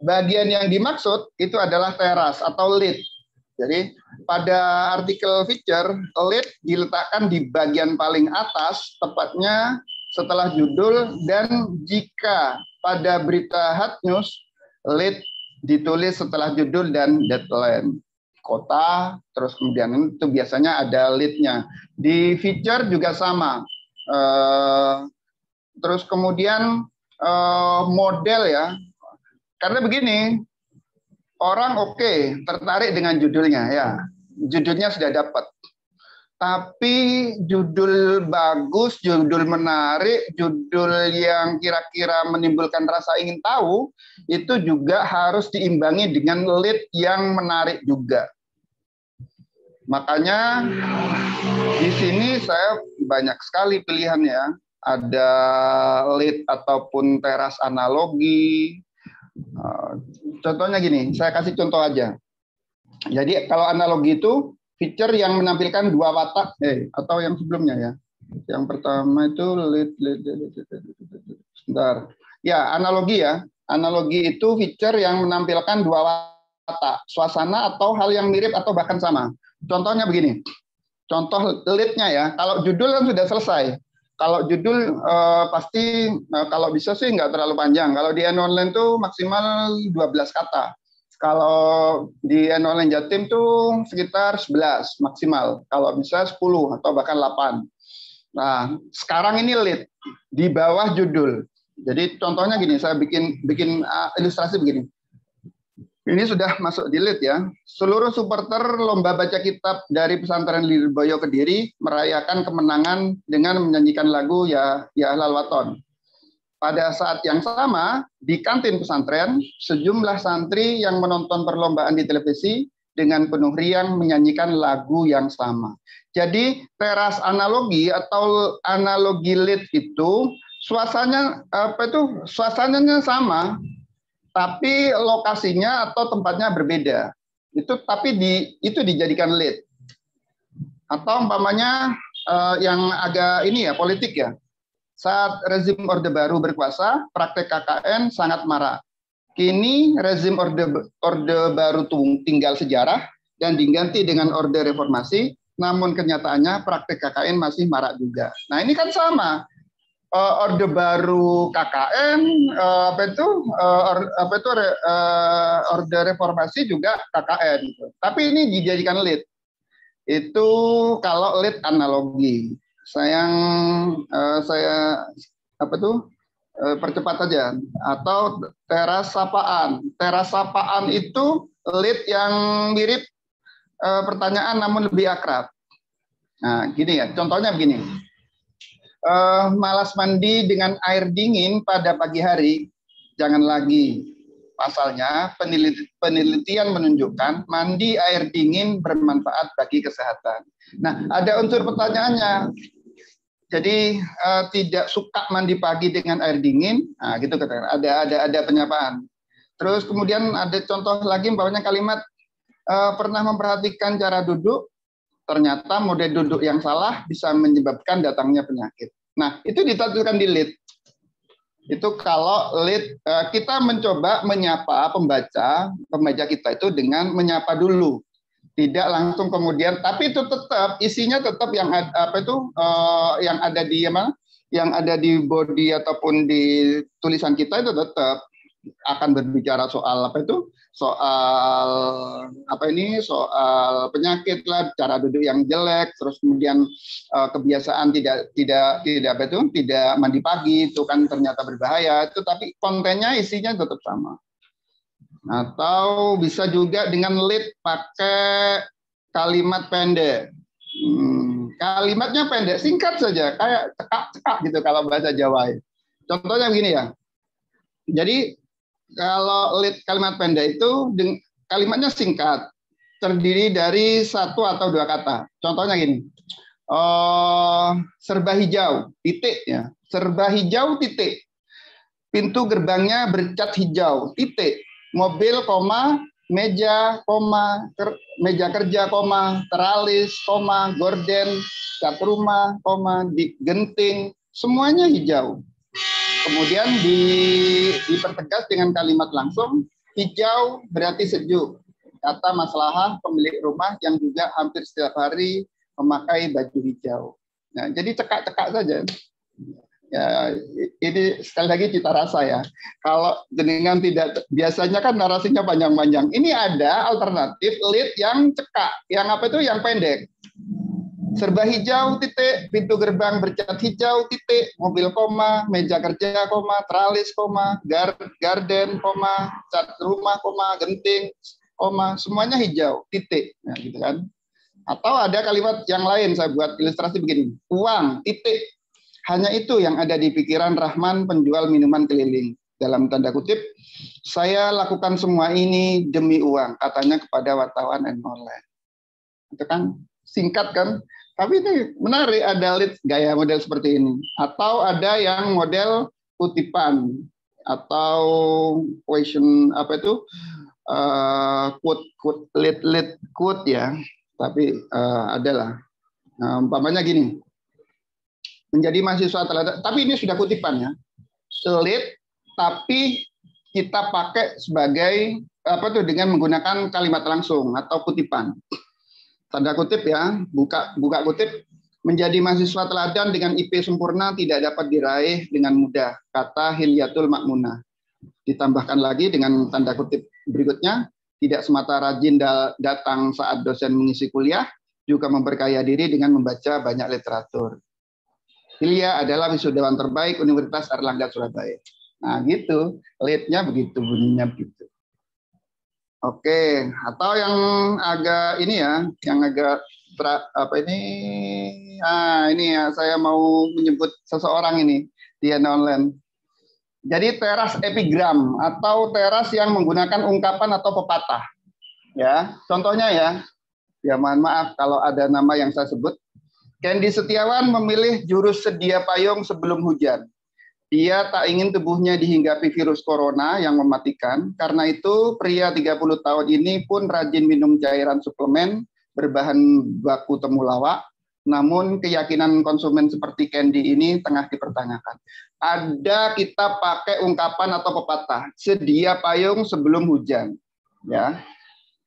bagian yang dimaksud itu adalah teras atau lead. Jadi pada artikel feature, lead diletakkan di bagian paling atas, tepatnya setelah judul, dan jika pada berita hard news, lead ditulis setelah judul dan deadline. Kota, terus kemudian itu biasanya ada lead-nya. Di feature juga sama. Terus kemudian model ya, karena begini, orang tertarik dengan judulnya ya, judulnya sudah dapat. Tapi judul bagus, judul menarik, judul yang kira-kira menimbulkan rasa ingin tahu, itu juga harus diimbangi dengan lead yang menarik juga. Makanya di sini saya banyak sekali pilihannya. Ada lead ataupun teras analogi. Contohnya gini, saya kasih contoh aja. Jadi kalau analogi itu feature yang menampilkan dua watak, atau yang sebelumnya ya. Yang pertama itu sebentar. Ya, analogi ya. Analogi itu feature yang menampilkan dua watak, suasana atau hal yang mirip atau bahkan sama. Contohnya begini. Contoh lead-nya ya. Kalau judul kan sudah selesai. Kalau judul pasti kalau bisa sih nggak terlalu panjang. Kalau di online tuh maksimal 12 kata. Kalau di online Jatim tuh sekitar 11 maksimal. Kalau bisa 10 atau bahkan 8. Nah, sekarang ini lead di bawah judul. Jadi contohnya gini, saya bikin ilustrasi begini. Ini sudah masuk di lead ya. Seluruh supporter lomba baca kitab dari pesantren Lirboyo Kediri merayakan kemenangan dengan menyanyikan lagu Ya Ahlal Waton. Pada saat yang sama, di kantin pesantren, sejumlah santri yang menonton perlombaan di televisi dengan penuh riang menyanyikan lagu yang sama. Jadi teras analogi atau analogi lead itu suasananya sama, tapi lokasinya atau tempatnya berbeda. Itu dijadikan lead. Atau umpamanya yang agak ini ya politik ya. Saat rezim Orde Baru berkuasa, praktek KKN sangat marak. Kini rezim Orde Baru tinggal sejarah dan diganti dengan Orde Reformasi, namun kenyataannya praktek KKN masih marak juga. Nah ini kan sama. Orde Baru KKN, Orde Reformasi juga KKN. Gitu. Tapi ini dijadikan lead. Itu kalau lead analogi. Saya percepat aja. Atau teras sapaan. Teras sapaan itu lead yang mirip pertanyaan namun lebih akrab. Nah, gini ya. Contohnya begini. Malas mandi dengan air dingin pada pagi hari, jangan lagi. Pasalnya, penelitian menunjukkan mandi air dingin bermanfaat bagi kesehatan. Nah, ada unsur pertanyaannya. Jadi tidak suka mandi pagi dengan air dingin, nah gitu katakan. Ada penyapaan. Terus kemudian ada contoh lagi, umpamanya kalimat pernah memperhatikan cara duduk, ternyata mode duduk yang salah bisa menyebabkan datangnya penyakit. Nah itu ditampilkan di lead. Itu kalau lead kita mencoba menyapa pembaca kita itu dengan menyapa dulu. Tidak langsung kemudian, tapi itu tetap isinya tetap yang yang ada di body ataupun di tulisan kita itu tetap akan berbicara soal soal penyakit lah, cara duduk yang jelek, terus kemudian kebiasaan tidak mandi pagi itu kan ternyata berbahaya itu, tapi kontennya isinya tetap sama. Atau bisa juga dengan lead pakai kalimat pendek. Kalimatnya pendek, singkat saja, kayak cekak-cekak gitu kalau bahasa Jawa. Contohnya begini ya. Jadi kalau lead kalimat pendek itu kalimatnya singkat, terdiri dari 1 atau 2 kata. Contohnya gini. Serba hijau, titik ya. Serba hijau, titik. Pintu gerbangnya bercat hijau, titik. Mobil, meja, meja kerja, teralis, gorden, cat rumah, genting, semuanya hijau. Kemudian dipertegas dengan kalimat langsung, hijau berarti sejuk. Kata maslahah pemilik rumah yang juga hampir setiap hari memakai baju hijau. Nah, jadi cekak-cekak saja. Ya, ini sekali lagi cita rasa ya. Kalau dengan tidak, biasanya kan narasinya panjang-panjang. Ini ada alternatif lead yang cekak, yang yang pendek. Serba hijau, titik, pintu gerbang bercat hijau, titik, mobil, meja kerja, teralis, garden, cat rumah, genting, semuanya hijau, titik. Nah, gitu kan. Atau ada kalimat yang lain, saya buat ilustrasi begini. Uang, titik. Hanya itu yang ada di pikiran Rahman, penjual minuman keliling. Dalam tanda kutip, saya lakukan semua ini demi uang, katanya kepada wartawan online. Itu kan singkat kan? Tapi ini menarik, ada lead gaya model seperti ini. Atau ada yang model kutipan atau question lead quote ya. Tapi adalah umpamanya gini. menjadi mahasiswa teladan. Tapi ini sudah kutipan ya. Lead, tapi kita pakai sebagai dengan menggunakan kalimat langsung atau kutipan. Tanda kutip ya, buka kutip. Menjadi mahasiswa teladan dengan IP sempurna tidak dapat diraih dengan mudah, kata Hilyatul Makmunah. Ditambahkan lagi dengan tanda kutip berikutnya, tidak semata rajin datang saat dosen mengisi kuliah, juga memperkaya diri dengan membaca banyak literatur. Hilya adalah wisudawan terbaik Universitas Airlangga Surabaya. Nah gitu, lead-nya begitu, bunyinya begitu. Oke, atau yang agak ini ya, yang agak ini ya, saya mau menyebut seseorang ini di online. Jadi teras epigram atau teras yang menggunakan ungkapan atau pepatah. Ya, contohnya ya mohon maaf kalau ada nama yang saya sebut. Candy Setiawan memilih jurus sedia payung sebelum hujan. Dia tak ingin tubuhnya dihinggapi virus corona yang mematikan. Karena itu pria 30 tahun ini pun rajin minum cairan suplemen berbahan baku temulawak. Namun keyakinan konsumen seperti Candy ini tengah dipertanyakan. Ada kita pakai ungkapan atau pepatah, sedia payung sebelum hujan. Ya,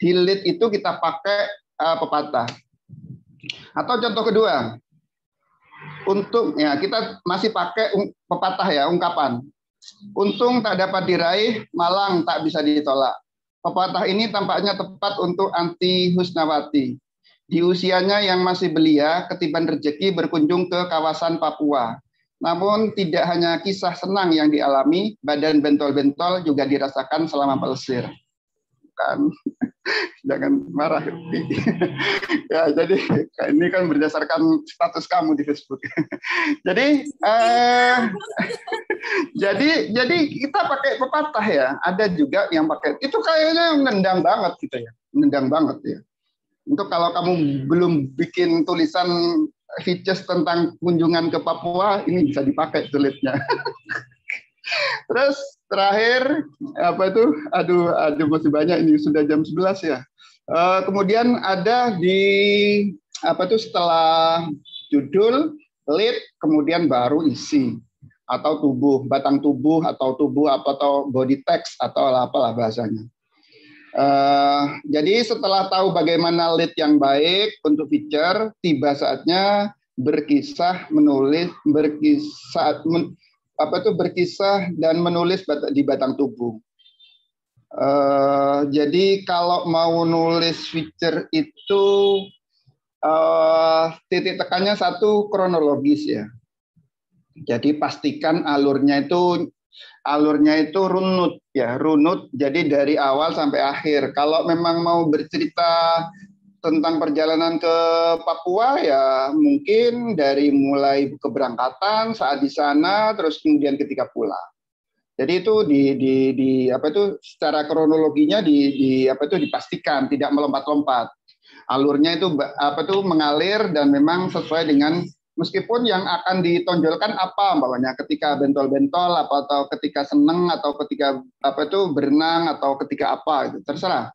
di lead itu kita pakai pepatah. Atau contoh kedua, untuk ya kita masih pakai pepatah ya, ungkapan. Untung tak dapat diraih, malang tak bisa ditolak. Pepatah ini tampaknya tepat untuk Anti Husnawati. Di usianya yang masih belia, ketiban rezeki berkunjung ke kawasan Papua. Namun tidak hanya kisah senang yang dialami, badan bentol-bentol juga dirasakan selama pelesir. Kan, jangan marah. Ya, jadi ini kan berdasarkan status kamu di Facebook. Jadi jadi kita pakai pepatah ya. Ada juga yang pakai. Itu kayaknya nendang banget gitu ya. Nendang banget ya. Untuk kalau kamu belum bikin tulisan features tentang kunjungan ke Papua, ini bisa dipakai tulitnya. Terus terakhir Aduh masih banyak ini, sudah jam 11 ya. Kemudian ada di setelah judul, lead, kemudian baru isi atau tubuh, batang tubuh atau atau body text atau apalah bahasanya. Jadi setelah tahu bagaimana lead yang baik untuk feature, tiba saatnya berkisah dan menulis di batang tubuh. Jadi kalau mau nulis feature itu titik tekannya satu, kronologis ya. Jadi pastikan alurnya itu runut ya, runut. Jadi dari awal sampai akhir. Kalau memang mau bercerita tentang perjalanan ke Papua ya mungkin dari mulai keberangkatan, saat di sana, terus kemudian ketika pulang. Jadi itu secara kronologinya dipastikan, tidak melompat-lompat. Alurnya itu mengalir dan memang sesuai dengan. Meskipun yang akan ditonjolkan apa umpamanya ketika bentol-bentol atau ketika seneng atau ketika berenang atau ketika apa itu terserah.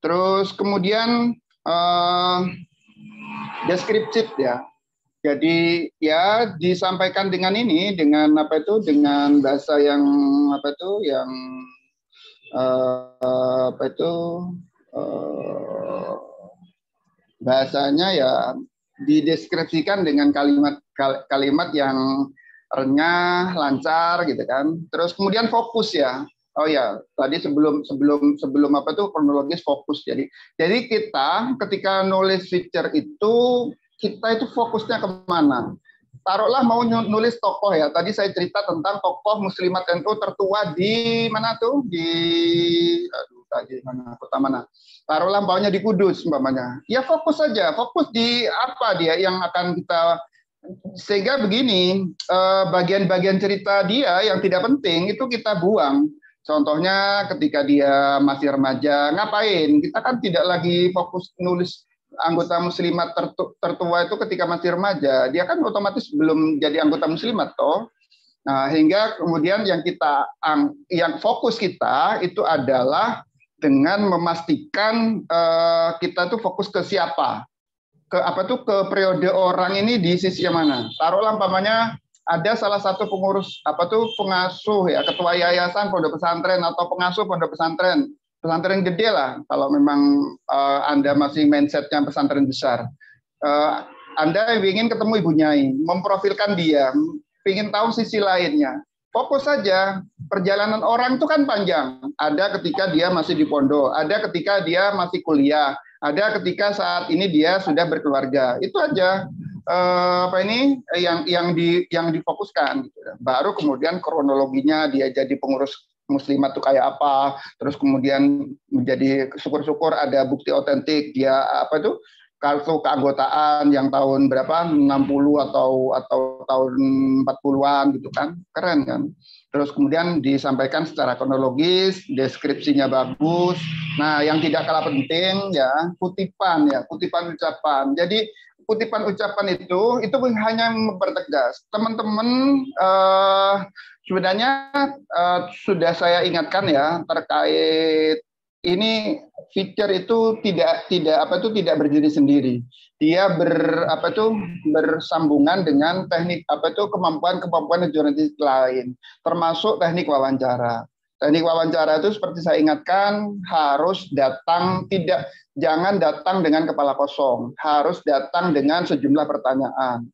Terus kemudian deskriptif ya. Jadi ya disampaikan dengan dengan bahasa yang bahasanya ya dideskripsikan dengan kalimat yang renyah, lancar gitu kan. Terus kemudian fokus ya. Oh ya, tadi sebelum kronologis fokus. Jadi kita ketika nulis feature itu kita itu fokusnya kemana? Taruhlah mau nulis tokoh ya. Tadi saya cerita tentang tokoh Muslimat NU tertua di mana tuh? Kota mana? Taruhlah umpamanya di Kudus umpamanya. Ya fokus saja, fokus di apa dia yang akan kita, sehingga begini, bagian-bagian cerita dia yang tidak penting itu kita buang. Contohnya ketika dia masih remaja, ngapain? Kita kan tidak lagi fokus nulis anggota muslimat tertua itu ketika masih remaja. Dia kan otomatis belum jadi anggota muslimat toh. Nah, hingga kemudian yang fokus kita itu adalah dengan memastikan kita tuh fokus ke siapa. ke periode orang ini di sisi yang mana? Taruhlah umpamanya ada salah satu pengurus pengasuh ya, ketua yayasan pondok pesantren atau pengasuh pondok pesantren gede lah. Kalau memang Anda masih mindsetnya pesantren besar, Anda ingin ketemu Ibu Nyai, memprofilkan dia, ingin tahu sisi lainnya. Fokus saja. Perjalanan orang itu kan panjang. Ada ketika dia masih di pondok, ada ketika dia masih kuliah, ada ketika saat ini dia sudah berkeluarga. Itu aja yang difokuskan. Baru kemudian kronologinya dia jadi pengurus muslimat itu kayak apa, terus kemudian menjadi syukur-syukur ada bukti otentik dia kartu keanggotaan yang tahun berapa 60 atau tahun 40-an gitu kan, keren kan. Terus kemudian disampaikan secara kronologis, deskripsinya bagus. Nah, yang tidak kalah penting ya kutipan ucapan. Jadi kutipan ucapan itu hanya mempertegas. Teman-teman sebenarnya sudah saya ingatkan ya terkait ini feature itu tidak berdiri sendiri. Dia bersambungan dengan teknik kemampuan jurnalistik lain, termasuk teknik wawancara. Teknik wawancara itu seperti saya ingatkan harus datang jangan datang dengan kepala kosong, harus datang dengan sejumlah pertanyaan.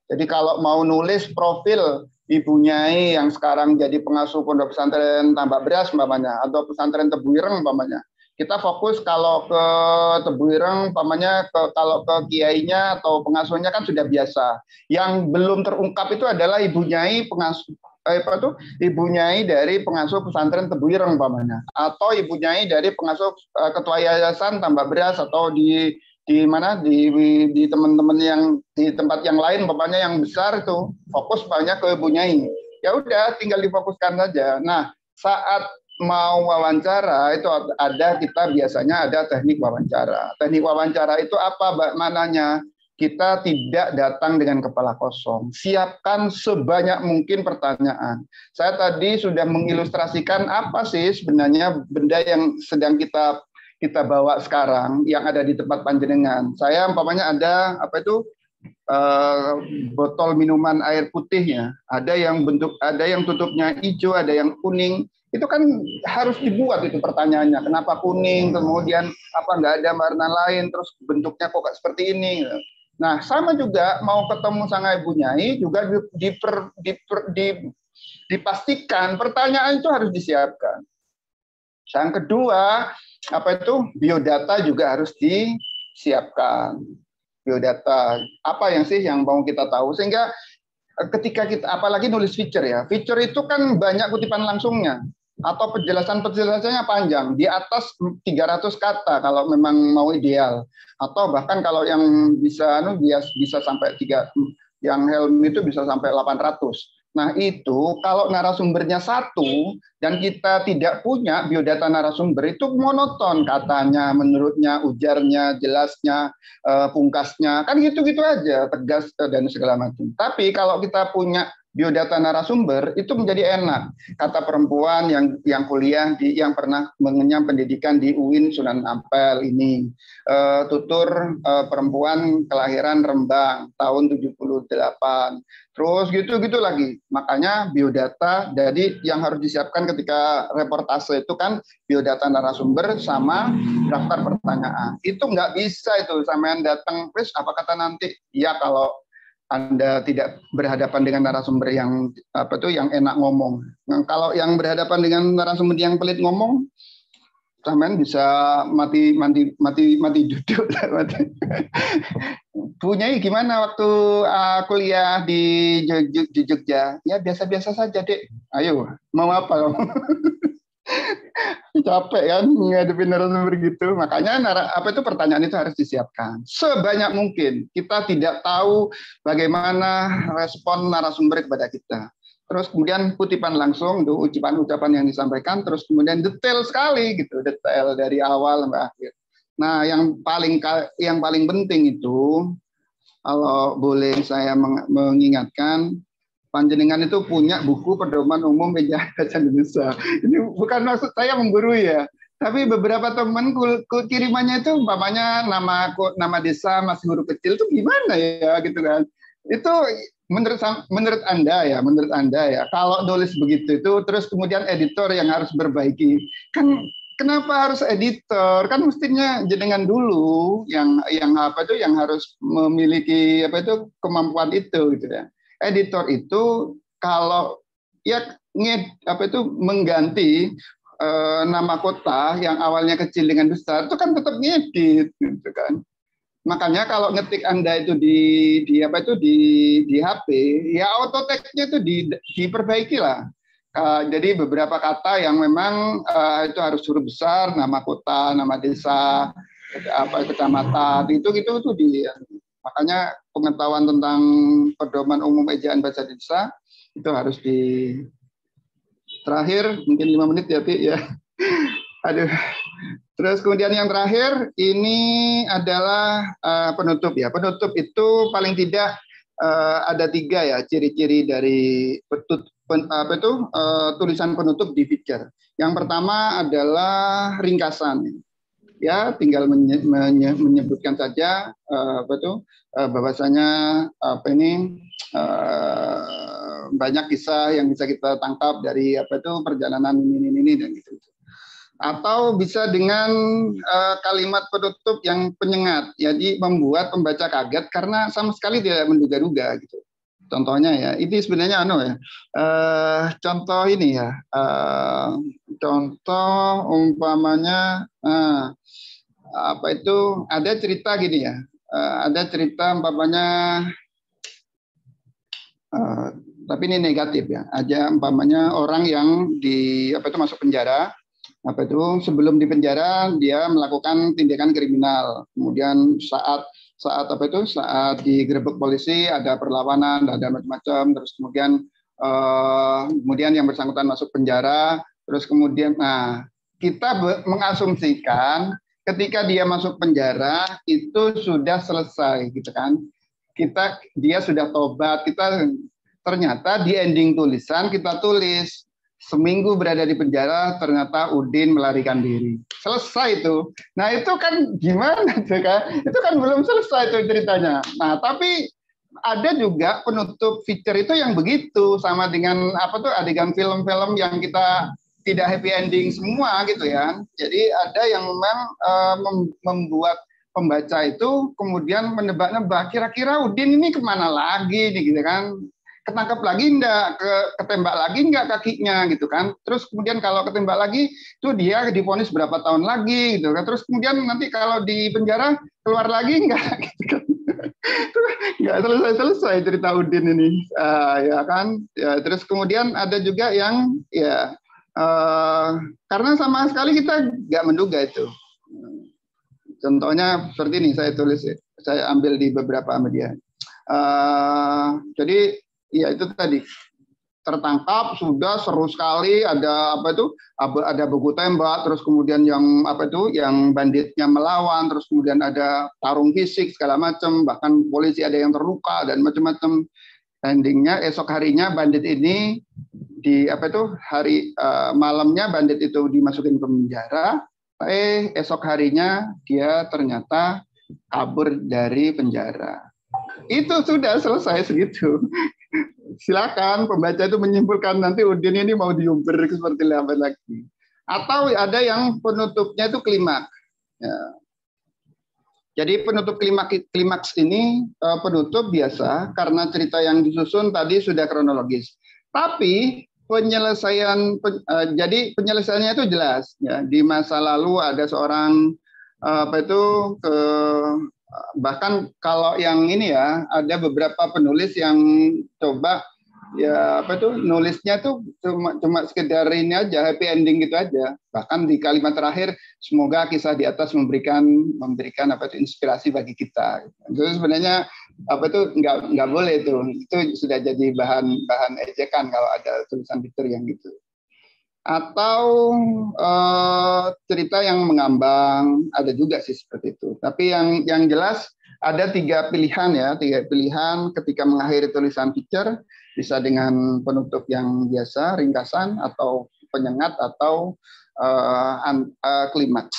Jadi kalau mau nulis profil Ibu Nyai yang sekarang jadi pengasuh pondok pesantren Tambak Beras umpamanya atau pesantren Tebu Ireng umpamanya. Kita fokus kalau ke Tebu Ireng umpamanya kalau ke kiainya atau pengasuhnya kan sudah biasa. Yang belum terungkap itu adalah Ibu Nyai pengasuh Ibu Nyai dari pengasuh pesantren Tebu Ireng umpamanya atau Ibu Nyai dari pengasuh ketua yayasan Tambak Beras atau di teman-teman yang di tempat yang lain umpamanya yang besar itu fokus banyak ke Ibu Nyai. Ya udah tinggal difokuskan saja. Nah, saat mau wawancara itu kita biasanya ada teknik wawancara. Teknik wawancara itu apa mananya? Kita tidak datang dengan kepala kosong. Siapkan sebanyak mungkin pertanyaan. Saya tadi sudah mengilustrasikan apa sih sebenarnya benda yang sedang kita bawa sekarang yang ada di tempat panjenengan. Saya umpamanya ada botol minuman air putihnya, ada yang tutupnya hijau, ada yang kuning. Itu kan harus dibuat itu pertanyaannya. Kenapa kuning? Kemudian apa nggak ada warna lain? Terus bentuknya kok seperti ini? Nah, sama juga mau ketemu sama Ibu Nyai juga dipastikan pertanyaan itu harus disiapkan. Yang kedua, biodata juga harus disiapkan. Biodata, apa yang mau kita tahu sehingga ketika kita apalagi nulis feature ya. Feature itu kan banyak kutipan langsungnya atau penjelasannya panjang, di atas 300 kata kalau memang mau ideal. Atau bahkan kalau yang bisa sampai yang Helm itu bisa sampai 800. Nah, itu kalau narasumbernya satu dan kita tidak punya biodata narasumber itu monoton katanya, menurutnya, ujarnya, jelasnya, pungkasnya, kan gitu-gitu aja, tegas dan segala macam. Tapi kalau kita punya biodata narasumber itu menjadi enak. Kata perempuan yang kuliah yang pernah mengenyam pendidikan di UIN Sunan Ampel ini, tutur perempuan kelahiran Rembang tahun 78. Terus gitu lagi. Makanya biodata, jadi yang harus disiapkan ketika reportase itu kan biodata narasumber sama daftar pertanyaan. Itu nggak bisa itu sampean datang, "Wis, apa kata nanti?" Ya kalau Anda tidak berhadapan dengan narasumber yang enak ngomong. Nah, kalau yang berhadapan dengan narasumber yang pelit ngomong, sampean bisa mati duduk. Punya gimana waktu kuliah di Jogja? Ya biasa-biasa saja, Dek. Ayo, mau apa kamu? Capek kan ngadepin narasumber gitu. Makanya pertanyaan itu harus disiapkan sebanyak mungkin. Kita tidak tahu bagaimana respon narasumber kepada kita. Terus kemudian kutipan langsung tuh ucapan yang disampaikan, terus kemudian detail sekali gitu, detail dari awal sampai akhir. Nah, yang paling penting itu kalau boleh saya mengingatkan, panjenengan itu punya buku pedoman umum media bahasa Indonesia. Ini bukan maksud saya menggurui ya, Tapi beberapa teman kirimannya itu umpamanya nama desa masih huruf kecil itu gimana ya gitu kan. Itu menurut Anda ya kalau nulis begitu itu terus kemudian editor yang harus berbaiki. Kan kenapa harus editor? Kan mestinya jenengan dulu yang harus memiliki kemampuan itu gitu ya. Editor itu kalau ya mengganti nama kota yang awalnya kecil dengan besar itu kan tetap ngedit gitu kan. Makanya kalau ngetik Anda itu di HP ya auto-text-nya itu diperbaiki lah. Jadi beberapa kata yang memang itu harus huruf besar, nama kota, nama desa, kecamatan itu makanya pengetahuan tentang pedoman umum ejaan bahasa desa itu harus terakhir mungkin 5 menit ya Pi ya. Aduh. Terus kemudian yang terakhir ini adalah penutup ya. Penutup itu paling tidak ada 3 ya ciri-ciri dari tulisan penutup di feature. Yang pertama adalah ringkasan. Ya, tinggal menyebutkan saja bahwasanya banyak kisah yang bisa kita tangkap dari perjalanan ini dan gitu. Atau bisa dengan kalimat penutup yang penyengat, jadi membuat pembaca kaget karena sama sekali tidak menduga-duga gitu. Contohnya ya, ini sebenarnya contoh ini ya, contoh umpamanya ada cerita gini ya, ada cerita umpamanya tapi ini negatif ya, ada umpamanya orang yang masuk penjara. Sebelum di penjara dia melakukan tindakan kriminal. Kemudian saat digerebek polisi ada perlawanan, ada macam-macam. Terus kemudian yang bersangkutan masuk penjara. Terus kemudian, kita mengasumsikan ketika dia masuk penjara itu sudah selesai, gitu kan? Dia sudah tobat. Ternyata di ending tulisan kita tulis seminggu berada di penjara, ternyata Udin melarikan diri. Selesai itu. Nah itu kan gimana tuh kan? Itu kan belum selesai tuh ceritanya. Nah tapi ada juga penutup feature itu yang begitu, sama dengan adegan film-film yang kita tidak happy ending semua gitu ya. Jadi ada yang memang membuat pembaca itu kemudian menebak-nebak kira-kira Udin ini kemana lagi gitu kan. Ketangkap lagi enggak, ketembak lagi enggak kakinya gitu kan. Terus kemudian kalau ketembak lagi itu dia divonis berapa tahun lagi gitu kan. Terus kemudian nanti kalau di penjara keluar lagi enggak gitu kan. Enggak selesai cerita Udin ini. Ya kan. Ya, terus kemudian ada juga yang ya karena sama sekali kita enggak menduga itu. Contohnya seperti ini saya ambil di beberapa media. Jadi ya itu tadi tertangkap sudah seru sekali, ada ada buku tembak, terus kemudian yang yang banditnya melawan, terus kemudian ada tarung fisik segala macam, bahkan polisi ada yang terluka dan macam-macam. Endingnya esok harinya bandit ini malamnya bandit itu dimasukin ke penjara, esok harinya dia ternyata kabur dari penjara. Itu sudah selesai segitu. Silakan pembaca itu menyimpulkan nanti Udin ini mau diumber seperti apa lagi. Atau ada yang penutupnya itu klimaks. Ya. Jadi penutup klimaks ini penutup biasa karena cerita yang disusun tadi sudah kronologis. Tapi penyelesaiannya itu jelas. Ya. Di masa lalu ada seorang bahkan kalau yang ini ya ada beberapa penulis yang coba ya nulisnya tuh cuma sekedar ini aja happy ending gitu aja, bahkan di kalimat terakhir semoga kisah di atas memberikan inspirasi bagi kita. Itu sebenarnya nggak boleh itu sudah jadi bahan ejekan kalau ada tulisan fitur yang gitu. Atau cerita yang mengambang ada juga sih seperti itu. Tapi yang jelas ada 3 pilihan ya, 3 pilihan ketika mengakhiri tulisan feature, bisa dengan penutup yang biasa, ringkasan, atau penyengat atau klimaks.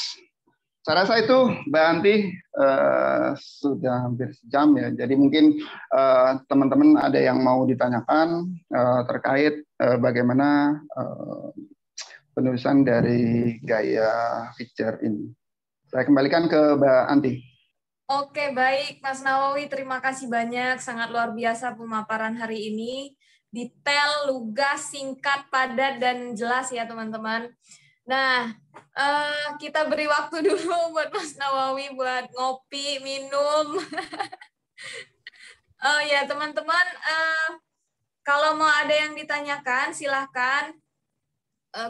Saya rasa itu Mbak Anti sudah hampir sejam ya. Jadi mungkin teman-teman ada yang mau ditanyakan terkait bagaimana penulisan dari gaya feature ini. Saya kembalikan ke Mbak Anti. Oke, baik Mas Nawawi, terima kasih banyak. Sangat luar biasa pemaparan hari ini. Detail, lugas, singkat, padat, dan jelas ya teman-teman. Nah, kita beri waktu dulu buat Mas Nawawi buat ngopi, minum. Ya teman-teman, kalau mau ada yang ditanyakan, silahkan.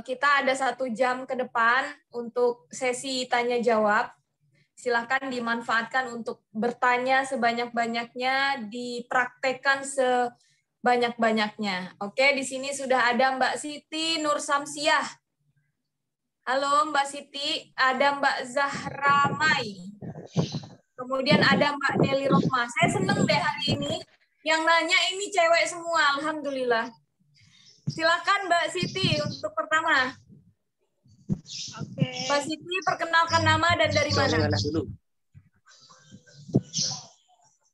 Kita ada 1 jam ke depan untuk sesi tanya-jawab. Silahkan dimanfaatkan untuk bertanya sebanyak-banyaknya, dipraktekkan sebanyak-banyaknya. Oke, di sini sudah ada Mbak Siti Nur Samsiah. Halo Mbak Siti, ada Mbak Zahra Mai. Kemudian ada Mbak Nelly Rohma. Saya seneng deh hari ini. Yang nanya ini cewek semua, alhamdulillah. Silakan Mbak Siti untuk pertama. Oke. Mbak Siti, perkenalkan nama dan dari mana?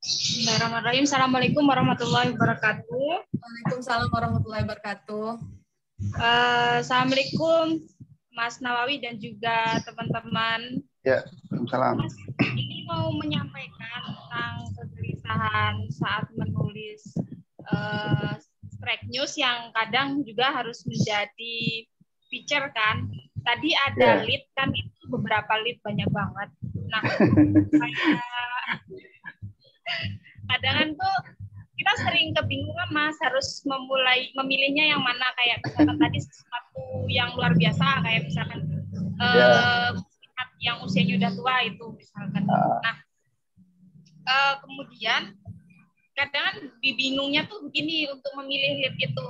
Bismillahirrahmanirrahim. Assalamualaikum warahmatullahi wabarakatuh. Waalaikumsalam warahmatullahi wabarakatuh. Assalamualaikum Mas Nawawi dan juga teman-teman. Ya, salam. Ini mau menyampaikan tentang kegelisahan saat menulis strike news yang kadang juga harus menjadi feature kan. Tadi ada lead kan, itu beberapa lead banyak banget. Nah, kadang tuh kita sering kebingungan Mas, harus memilihnya yang mana, kayak misalkan tadi sesuatu yang luar biasa, kayak misalkan yang usianya udah tua itu misalkan. Nah, kemudian kadang bingungnya tuh begini untuk memilih lead itu.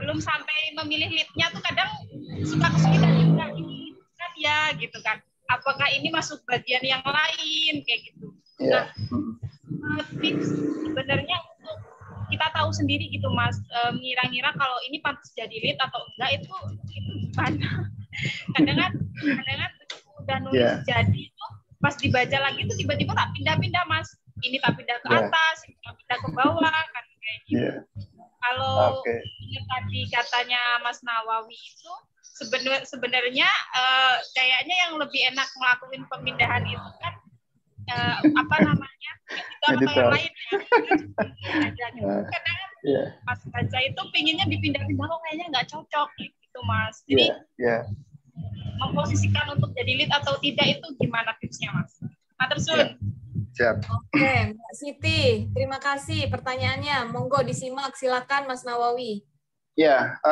Belum sampai memilih lead-nya tuh kadang suka kesulitan juga ini kan ya gitu kan. Apakah ini masuk bagian yang lain kayak gitu. Nah, tips sebenarnya untuk kita tahu sendiri gitu Mas, ngira-ngira kalau ini pantas jadi lead atau enggak itu gimana. kadang udah nulis jadi itu pas dibaca lagi itu tiba-tiba tak pindah-pindah Mas. Ini tak pindah ke atas, ini tak pindah ke bawah kan kayak gitu. Kalau tadi katanya Mas Nawawi itu sebenarnya kayaknya yang lebih enak melakukan pemindahan itu kan apa namanya editor yang lain ya. Kadang pas baca itu pinginnya dipindah-pindah kok kayaknya nggak cocok gitu Mas. Jadi memposisikan untuk jadi lead atau tidak itu gimana tipsnya Mas? Matur suwun. Siap. Oke, Mbak Siti, terima kasih pertanyaannya. Monggo disimak, silakan Mas Nawawi. Ya,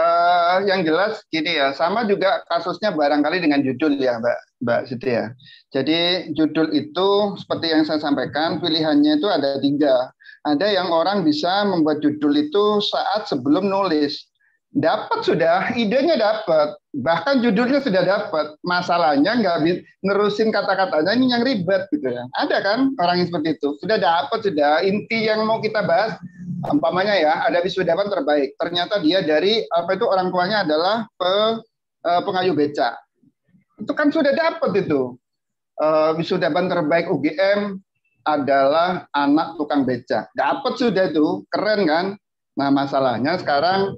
yang jelas gini ya, sama juga kasusnya barangkali dengan judul ya Mbak Siti ya. Jadi judul itu seperti yang saya sampaikan, pilihannya itu ada 3. Ada yang orang bisa membuat judul itu saat sebelum nulis. Dapat sudah, idenya dapat, bahkan judulnya sudah dapat. Masalahnya nggak nerusin kata-katanya, ini yang ribet gitu ya. Ada kan orang yang seperti itu, sudah dapat, sudah inti yang mau kita bahas. Umpamanya ya, ada wisudawan terbaik. Ternyata dia dari orang tuanya adalah pengayuh beca. Itu kan sudah dapat itu. Wisudawan terbaik UGM adalah anak tukang beca. Dapat sudah itu, keren kan? Nah masalahnya sekarang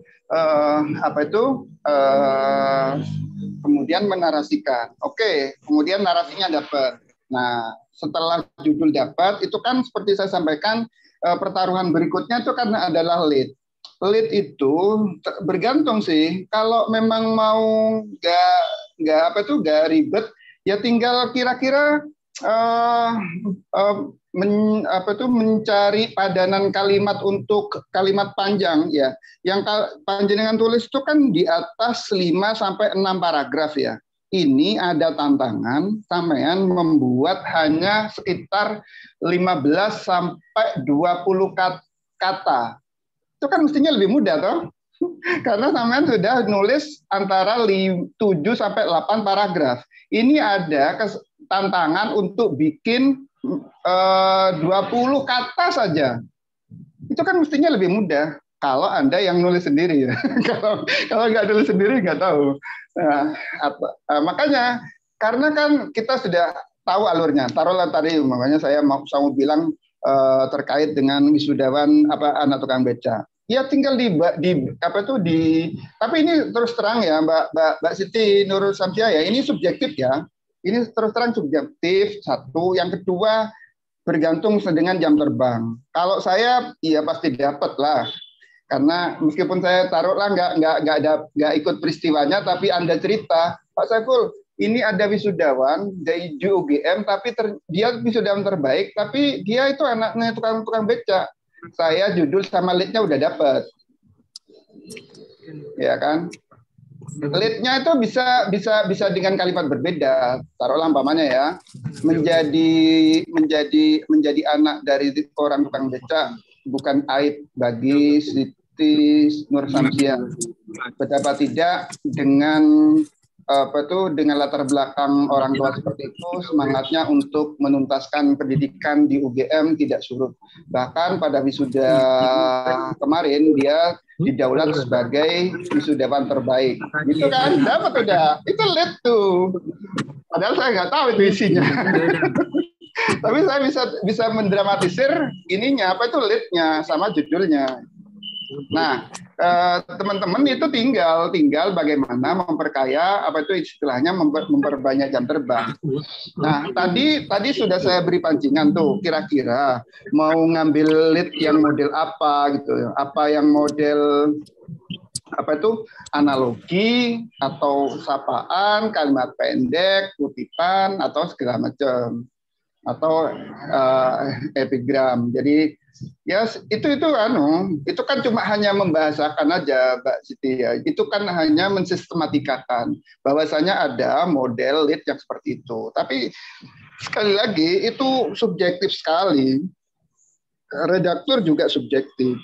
kemudian menarasikan. Oke, kemudian narasinya dapat. Nah setelah judul dapat, itu kan seperti saya sampaikan. Pertaruhan berikutnya itu kan adalah lead. Lead itu bergantung sih. Kalau memang mau nggak ribet, ya tinggal kira-kira mencari padanan kalimat untuk kalimat panjang ya. Yang panjenengan tulis itu kan di atas 5 sampai 6 paragraf ya. Ini ada tantangan sampean membuat hanya sekitar 15 sampai 20 kata. Itu kan mestinya lebih mudah toh? Karena sampean sudah nulis antara 7 sampai 8 paragraf. Ini ada tantangan untuk bikin 20 kata saja. Itu kan mestinya lebih mudah. kalau Anda yang nulis sendiri ya. Kalau nggak nulis sendiri nggak tahu. Nah, makanya karena kan kita sudah tahu alurnya. Taruhlah tadi makanya saya mau bilang terkait dengan wisudawan anak tukang beca. Ya tinggal tapi ini terus terang ya Mbak Siti Nur Samsia ya, ini subjektif ya. Ini terus terang subjektif satu, yang kedua bergantung dengan jam terbang. Kalau saya ya pasti dapat lah. Karena meskipun saya taruhlah nggak ikut peristiwanya, tapi Anda cerita, Pak Saiful, ini ada wisudawan dari UGM, tapi dia wisudawan terbaik, tapi dia itu anaknya tukang beca. Saya judul sama lead-nya udah dapat, ya kan? Lead-nya itu bisa dengan kalimat berbeda. Taruhlah umpamanya ya, menjadi anak dari orang tukang beca bukan aib bagi Siti Nur Samsia. Betapa tidak dengan dengan latar belakang orang tua seperti itu, semangatnya untuk menuntaskan pendidikan di UGM tidak surut. Bahkan pada wisuda kemarin dia didaulat sebagai wisudawan terbaik. Gitu kan? Dapat udah. Itu lead tuh. Padahal saya nggak tahu itu isinya. Tapi saya bisa mendramatisir ininya, lead-nya sama judulnya. Nah, teman-teman itu tinggal bagaimana memperkaya istilahnya memperbanyak jam terbang. Nah, tadi sudah saya beri pancingan tuh, kira-kira mau ngambil lead yang model apa gitu, apa yang model analogi atau sapaan, kalimat pendek, kutipan atau segala macam, atau epigram. Jadi ya itu kan cuma hanya membahasakan aja Mbak Siti ya. Itu kan hanya mensistematikakan bahwasanya ada model lead yang seperti itu. Tapi sekali lagi itu subjektif sekali. Redaktur juga subjektif.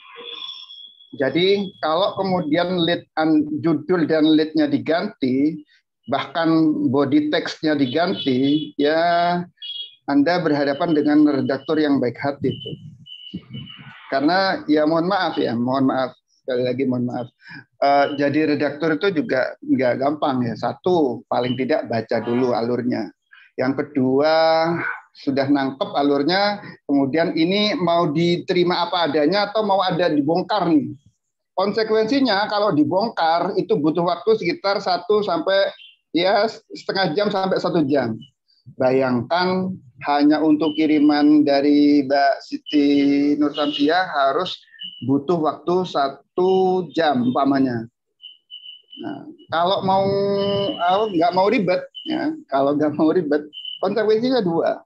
Jadi kalau kemudian judul dan lead-nya diganti, bahkan body text-nya diganti, ya Anda berhadapan dengan redaktur yang baik hati itu. Karena ya mohon maaf sekali lagi mohon maaf. Jadi redaktur itu juga nggak gampang ya. Satu, paling tidak baca dulu alurnya. Yang kedua, sudah nangkep alurnya, kemudian ini mau diterima apa adanya atau mau ada dibongkar nih. Konsekuensinya kalau dibongkar itu butuh waktu sekitar 1 sampai ya setengah jam sampai 1 jam. Bayangkan hanya untuk kiriman dari Mbak Siti Nur Samsia harus butuh waktu 1 jam umpamanya. Nah, kalau nggak mau ribet, ya, konsekuensinya 2.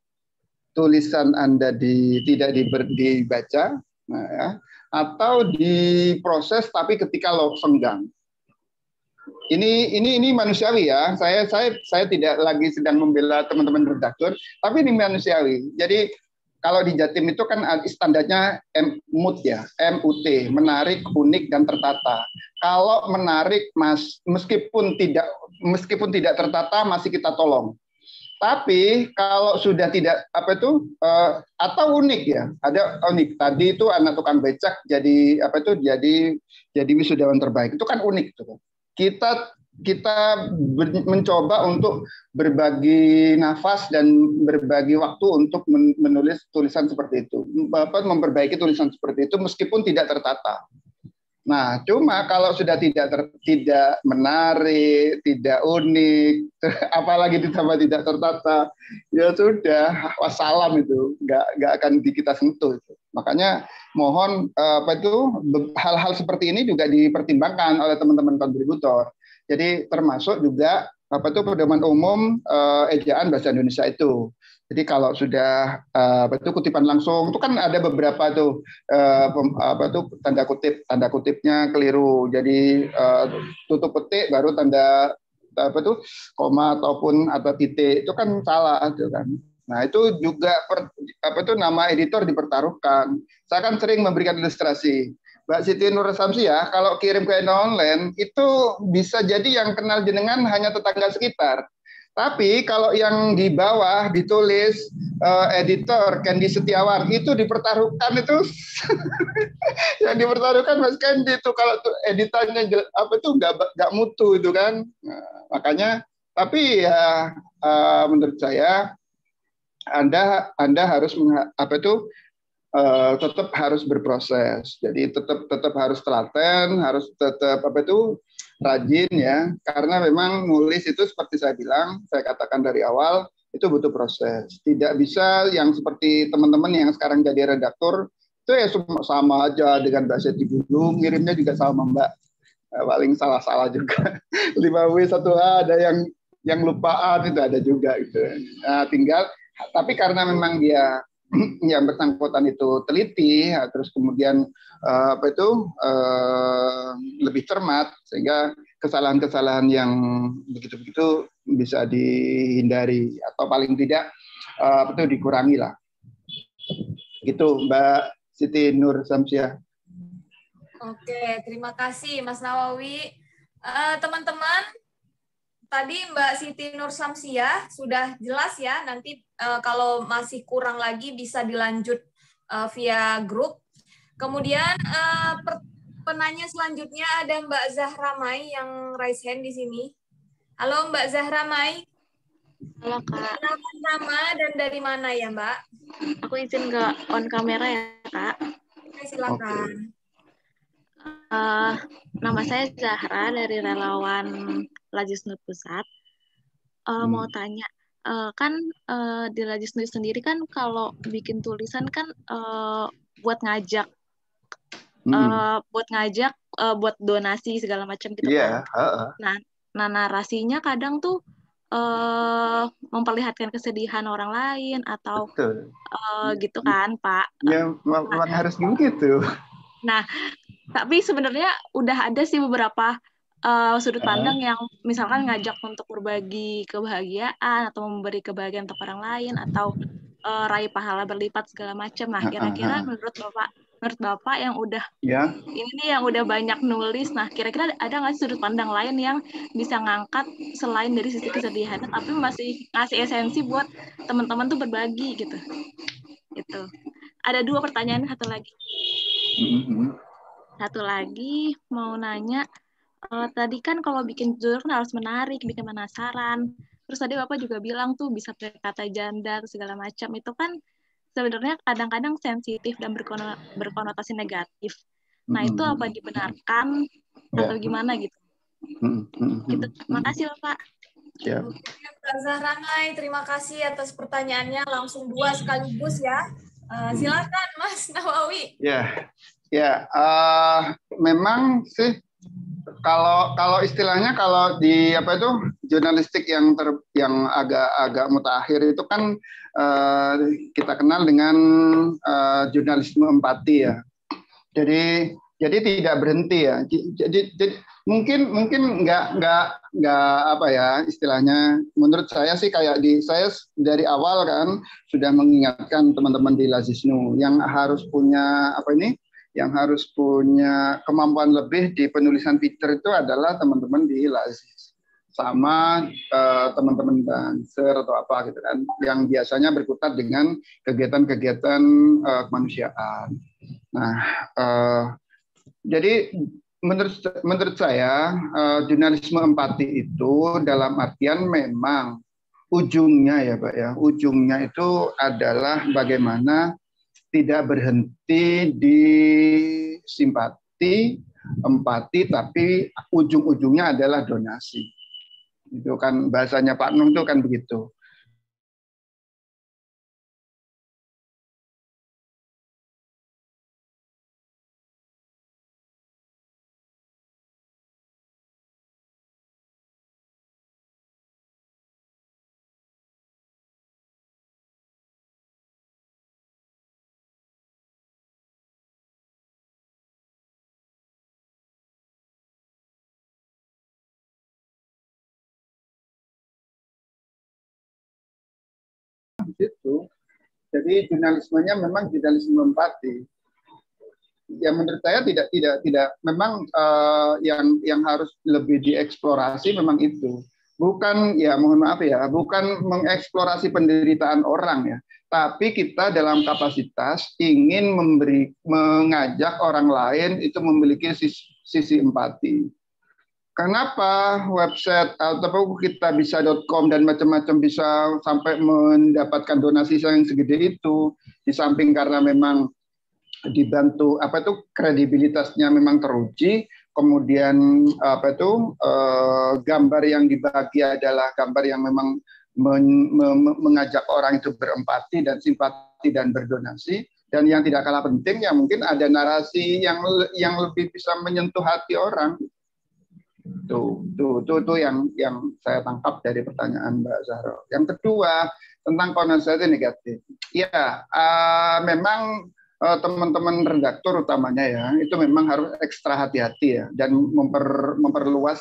Tulisan Anda tidak dibaca, nah, ya, atau diproses tapi ketika senggang. Ini manusiawi ya. Saya tidak lagi sedang membela teman-teman redaktur, tapi ini manusiawi. Jadi kalau di Jatim itu kan standarnya MUT ya, MUT, menarik, unik dan tertata. Kalau menarik meskipun tidak tertata masih kita tolong. Tapi kalau sudah tidak atau unik ya, ada unik. Tadi itu anak tukang becak jadi jadi wisudawan terbaik. Itu kan unik tuh. Kita mencoba untuk berbagi nafas dan berbagi waktu untuk menulis tulisan seperti itu, memperbaiki tulisan seperti itu meskipun tidak tertata. Nah, cuma kalau sudah tidak menarik, tidak unik, apalagi ditambah tidak tertata, ya sudah wassalam itu, nggak akan kita sentuh itu. Makanya mohon hal-hal seperti ini juga dipertimbangkan oleh teman-teman kontributor. Jadi termasuk juga pedoman umum ejaan bahasa Indonesia itu. Jadi kalau sudah kutipan langsung itu kan ada beberapa tuh tanda kutipnya keliru. Jadi tutup petik baru tanda koma ataupun atau titik itu kan salah tuh kan. Nah, itu juga nama editor dipertaruhkan. Saya kan sering memberikan ilustrasi. Mbak Siti Nur Samsia kalau kirim ke online itu bisa jadi yang kenal jenengan hanya tetangga sekitar. Tapi kalau yang di bawah ditulis editor Candy Setiawan itu dipertaruhkan itu yang dipertaruhkan Mas Candy itu kalau editannya apa itu nggak mutu itu kan. Nah, makanya tapi ya menurut saya Anda harus apa itu tetap harus berproses. Jadi tetap harus telaten, harus tetap apa itu rajin ya. Karena memang nulis itu seperti saya bilang, saya katakan dari awal itu butuh proses. Tidak bisa yang seperti teman-teman yang sekarang jadi redaktur itu ya sama aja dengan Mbak Seti dulu, ngirimnya juga sama Mbak. Paling salah-salah juga. 5W 1H ada yang lupaan itu ada juga gitu. Nah, tinggal tapi karena memang dia yang bersangkutan itu teliti, terus kemudian apa itu lebih cermat sehingga kesalahan-kesalahan yang begitu-begitu bisa dihindari atau paling tidak apa itu dikurangi lah. Gitu Mbak Siti Nur Samsiah. Oke, terima kasih Mas Nawawi. Teman-teman, tadi Mbak Siti Nur Samsiah sudah jelas ya, nanti kalau masih kurang lagi bisa dilanjut via grup. Kemudian penanya selanjutnya ada Mbak Zahra Mai yang raise hand di sini. Halo Mbak Zahra Mai. Halo Kak. Nama dan dari mana ya Mbak? Aku izin nggak on kamera ya Kak. Oke, silakan. Nama saya Zahra dari relawan Lajisnu Pusat. Mau tanya, kan di Lajisnu sendiri kan kalau bikin tulisan kan buat ngajak, buat donasi segala macam gitu kan. Nah, narasinya kadang tuh memperlihatkan kesedihan orang lain atau gitu kan Pak. Ya memang harus begitu. Nah, tapi sebenarnya udah ada sih beberapa sudut pandang yang misalkan ngajak untuk berbagi kebahagiaan atau memberi kebahagiaan untuk orang lain atau raih pahala berlipat segala macam. Nah, kira-kira menurut Bapak yang udah ini nih yang udah banyak nulis, nah kira-kira ada nggak sih sudut pandang lain yang bisa ngangkat selain dari sisi kesedihan, tapi masih ngasih esensi buat teman-teman tuh berbagi gitu. Itu. Ada 2 pertanyaan, satu lagi mau nanya, tadi kan kalau bikin judul kan harus menarik, bikin penasaran. Terus tadi Bapak juga bilang tuh bisa pakai kata janda segala macam. Itu kan sebenarnya kadang-kadang sensitif dan berkonotasi negatif. Nah, itu apa dibenarkan atau gimana gitu? Gitu. Makasih Bapak. Ya. Mbak Zahra Mai, terima kasih atas pertanyaannya. Langsung 2 sekaligus ya. Silakan Mas Nawawi. Ya, memang sih kalau istilahnya kalau di apa itu jurnalistik yang agak mutakhir itu kan kita kenal dengan jurnalisme empati ya. Jadi tidak berhenti ya. Jadi mungkin nggak apa ya istilahnya. Menurut saya sih kayak saya dari awal kan sudah mengingatkan teman-teman di Lajisnu yang harus punya yang harus punya kemampuan lebih di penulisan feature itu adalah teman-teman di Lazis sama teman-teman Banser atau apa gitu kan yang biasanya berkutat dengan kegiatan-kegiatan kemanusiaan. Nah, jadi menurut saya jurnalisme empati itu dalam artian memang ujungnya ya Pak ya, ujungnya itu adalah bagaimana tidak berhenti di simpati, empati, tapi ujung-ujungnya adalah donasi. Itu kan bahasanya Pak Nung itu kan begitu. Itu. Jadi jurnalismenya memang jurnalisme empati. Ya menurut saya tidak memang yang harus lebih dieksplorasi memang itu. bukan ya mohon maaf ya, bukan mengeksplorasi penderitaan orang ya, tapi kita dalam kapasitas ingin mengajak orang lain itu memiliki sisi empati. Kenapa website atau kita bisa.com dan macam-macam bisa sampai mendapatkan donasi yang segede itu? Di samping karena memang dibantu kredibilitasnya memang teruji, kemudian gambar yang dibagi adalah gambar yang memang mengajak orang itu berempati dan simpati dan berdonasi. Dan yang tidak kalah penting ya mungkin ada narasi yang lebih bisa menyentuh hati orang. Itu yang saya tangkap dari pertanyaan Mbak Zahra. Yang kedua tentang konotasi negatif. Ya, memang teman-teman redaktur utamanya ya itu memang harus ekstra hati-hati ya dan memperluas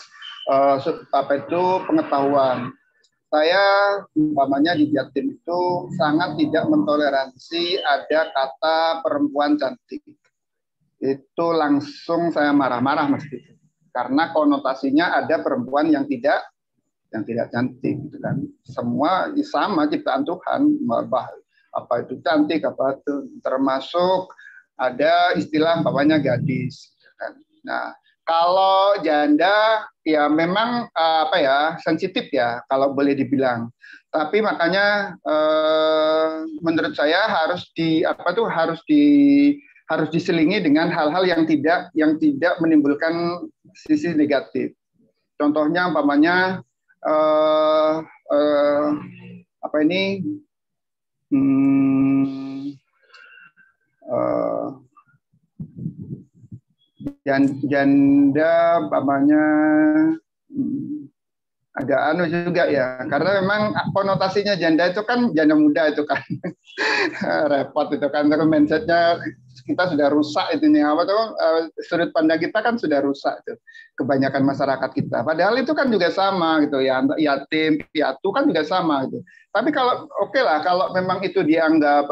pengetahuan. Saya umpamanya di Jatim itu sangat tidak mentoleransi ada kata perempuan cantik. Itu langsung saya marah-marah mesti. Karena konotasinya ada perempuan yang tidak cantik gitu kan. Semua sama ciptaan Tuhan, apa itu cantik, apa itu termasuk ada istilah bapaknya gadis gitu kan. Nah, kalau janda ya memang sensitif ya kalau boleh dibilang. Tapi makanya menurut saya harus diselingi dengan hal-hal yang tidak menimbulkan sisi negatif. Contohnya umpamanya janda umpamanya agak juga ya, karena memang konotasinya janda itu kan janda muda itu kan repot itu kan, karena mindsetnya kita sudah rusak itu nih, sudut pandang kita kan sudah rusak itu kebanyakan masyarakat kita. Padahal itu kan juga sama gitu ya, yatim piatu kan juga sama gitu. Tapi kalau kalau memang itu dianggap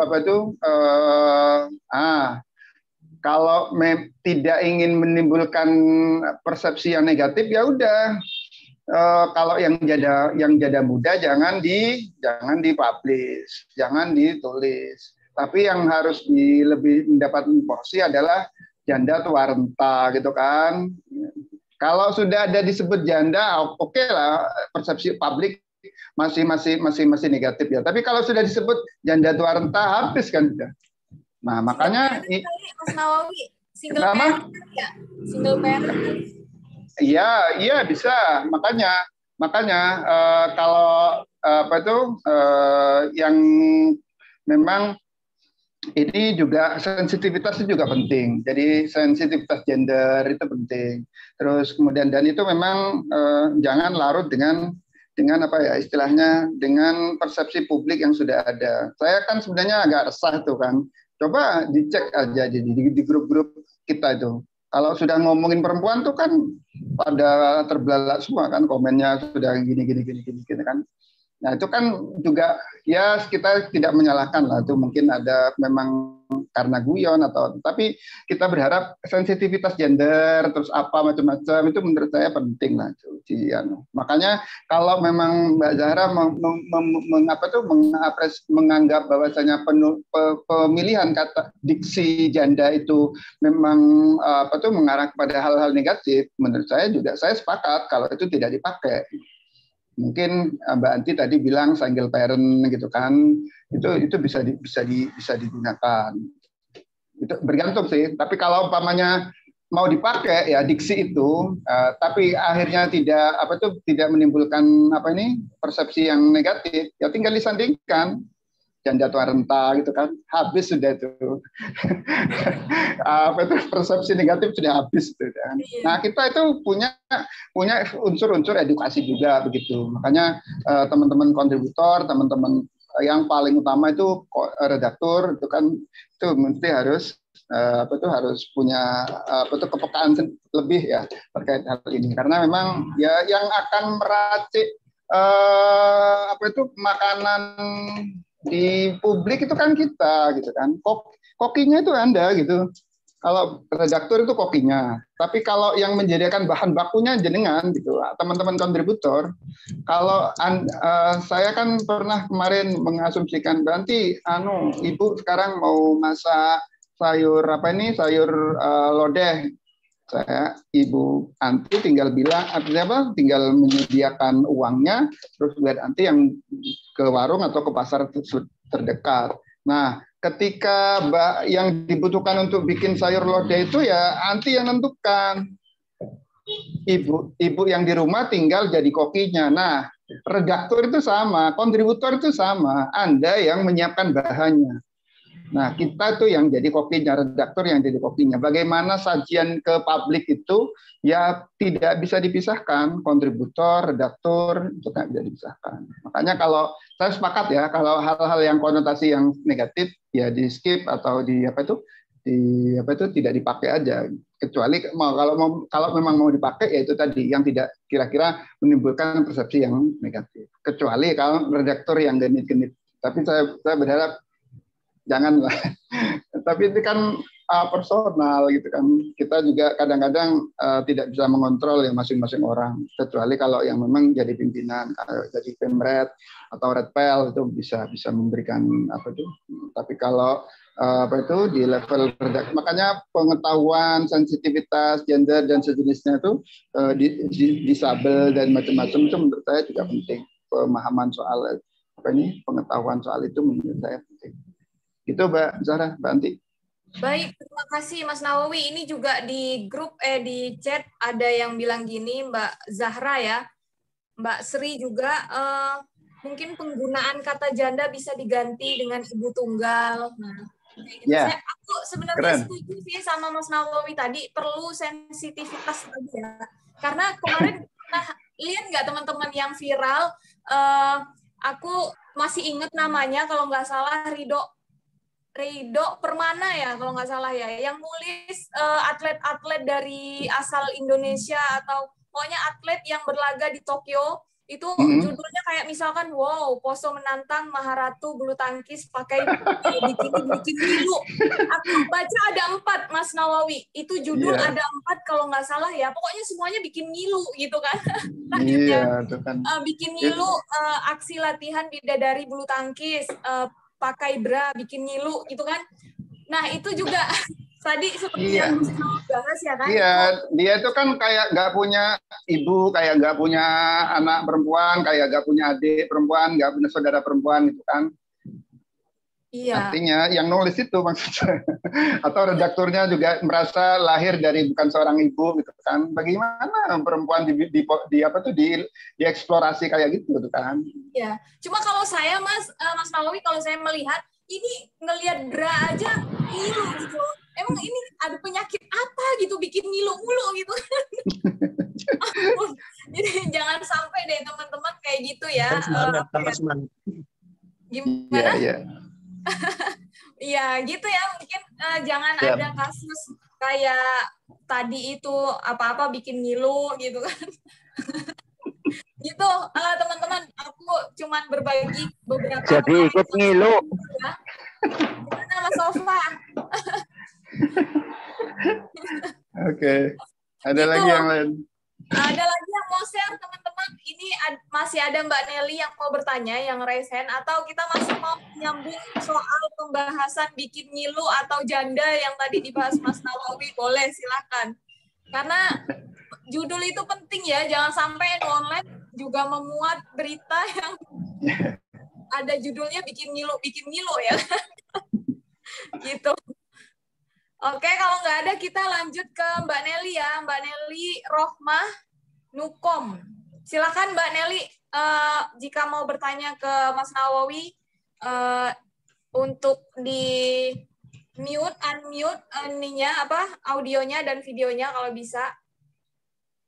kalau tidak ingin menimbulkan persepsi yang negatif ya udah. Kalau yang janda muda jangan dipublish, jangan ditulis. Tapi yang harus lebih mendapat porsi adalah janda tua renta gitu kan. Kalau sudah ada disebut janda, oke lah, persepsi publik masih negatif ya. Tapi kalau sudah disebut janda tua renta, habis kan sudah. Nah makanya Mas Nawawi, single parent ya, single parent. Iya bisa. Makanya kalau yang memang ini juga sensitivitasnya juga penting. Jadi sensitivitas gender itu penting. Terus kemudian dan itu memang jangan larut dengan istilahnya dengan persepsi publik yang sudah ada. Saya kan sebenarnya agak resah tuh kan. Coba dicek aja di grup-grup kita itu. Kalau sudah ngomongin perempuan tuh kan pada terbelalak semua kan, komennya sudah gini kan. Nah itu kan juga ya kita tidak menyalahkan lah, itu mungkin ada memang karena guyon tapi kita berharap sensitivitas gender terus apa macam-macam itu menurut saya penting lah. Makanya kalau memang Mbak Zahra menganggap bahwasanya pemilihan kata diksi janda itu memang mengarah kepada hal-hal negatif, menurut saya juga saya sepakat kalau itu tidak dipakai. Mungkin Mbak Anti tadi bilang single parent gitu kan, itu bisa digunakan. Itu bergantung sih. Tapi kalau umpamanya mau dipakai ya diksi itu, tapi akhirnya tidak menimbulkan persepsi yang negatif, ya tinggal disandingkan janda tua renta gitu kan, habis sudah itu. Persepsi negatif sudah habis itu kan. Nah kita itu punya unsur-unsur edukasi juga begitu. Makanya teman-teman kontributor, teman-teman yang paling utama itu redaktur itu kan itu mesti harus punya kepekaan lebih ya terkait hal ini, karena memang ya yang akan meracik makanan di publik itu kan kita gitu kan, kokinya itu Anda gitu. Kalau redaktur itu kopinya. Tapi kalau yang menjadikan bahan bakunya jenengan gitu, teman-teman kontributor. Kalau saya kan pernah kemarin mengasumsikan berarti Ibu sekarang mau masak sayur lodeh. Ibu Anti tinggal bilang, artinya apa? Tinggal menyediakan uangnya, terus biar Anti yang ke warung atau ke pasar terdekat. Nah, ketika yang dibutuhkan untuk bikin sayur lodeh itu ya Anti yang nentukan. Ibu yang di rumah tinggal jadi kokinya. Nah, redaktur itu sama, kontributor itu sama. Anda yang menyiapkan bahannya. Nah, kita tuh yang jadi kopinya, redaktur yang jadi kopinya. Bagaimana sajian ke publik itu ya tidak bisa dipisahkan, kontributor, redaktur itu tidak bisa dipisahkan. Makanya kalau saya sepakat ya, kalau hal-hal yang konotasi yang negatif ya di skip atau tidak dipakai aja. Kecuali kalau memang mau dipakai ya itu tadi yang tidak kira-kira menimbulkan persepsi yang negatif. Kecuali kalau redaktur yang genit-genit. Tapi saya berharap janganlah. Tapi itu kan personal gitu kan. Kita juga kadang-kadang tidak bisa mengontrol ya masing-masing orang. Kecuali kalau yang memang jadi pimpinan, jadi Pemret atau Redpel itu bisa memberikan apa itu. Tapi kalau di level redaksi, makanya pengetahuan sensitivitas gender dan sejenisnya itu disabel dan macam-macam itu menurut saya juga penting. Pemahaman soal pengetahuan soal itu menurut saya penting. Gitu Mbak Zahra, Mbak Anti. Baik, terima kasih Mas Nawawi. Ini juga di grup di chat ada yang bilang gini, Mbak Zahra ya, Mbak Sri juga mungkin penggunaan kata janda bisa diganti dengan ibu tunggal. Nah, aku sebenarnya setuju sih sama Mas Nawawi tadi, perlu sensitivitas lagi ya. Karena kemarin lihat nggak teman-teman yang viral, aku masih ingat namanya kalau nggak salah Ridho Permana ya kalau nggak salah ya, yang nulis atlet-atlet dari asal Indonesia atau pokoknya atlet yang berlaga di Tokyo itu judulnya kayak misalkan Poso menantang Maharatu bulu tangkis pakai bikin milu. Aku baca ada 4 Mas Nawawi, itu judul ada 4 kalau nggak salah ya, pokoknya semuanya bikin milu gitu kan. Bikin milu, aksi latihan bidadari bulu tangkis, pakai bra, bikin ngilu gitu kan. Nah, itu juga tadi seperti yang bahas ya kan. Iya, dia itu kan kayak nggak punya ibu, kayak nggak punya anak perempuan, kayak nggak punya adik perempuan, nggak punya saudara perempuan gitu kan. Iya. Artinya yang nulis itu maksudnya. Atau redakturnya juga merasa lahir dari bukan seorang ibu gitu kan. Bagaimana perempuan dieksplorasi kayak gitu kan. Iya. Cuma kalau saya Mas Nawawi, kalau saya melihat ini ngelihat bra aja ngilu gitu. Emang ini ada penyakit apa gitu bikin ngilu mulu gitu kan. Jadi jangan sampai deh teman-teman kayak gitu ya. Gimana? Iya. Iya gitu ya, mungkin jangan ada kasus kayak tadi itu apa-apa bikin ngilu gitu kan. Gitu teman-teman, aku cuman berbagi beberapa. Jadi ikut ngilu. Ya. Gimana Mas Sofa? Oke. Ada gitu. Lagi yang lain? Ada lagi yang mau share teman-teman? Ini masih ada Mbak Nelly yang mau bertanya, yang raise hand, atau kita masih mau nyambung soal pembahasan bikin ngilu atau janda yang tadi dibahas Mas Nawawi? Boleh, silakan. Karena judul itu penting ya, jangan sampai online juga memuat berita yang ada judulnya bikin ngilu ya. Gitu. Oke, kalau nggak ada kita lanjut ke Mbak Nelly ya. Mbak Nelly Rohmah Nukom. Silakan Mbak Nelly, jika mau bertanya ke Mas Nawawi, untuk di unmute audionya dan videonya kalau bisa.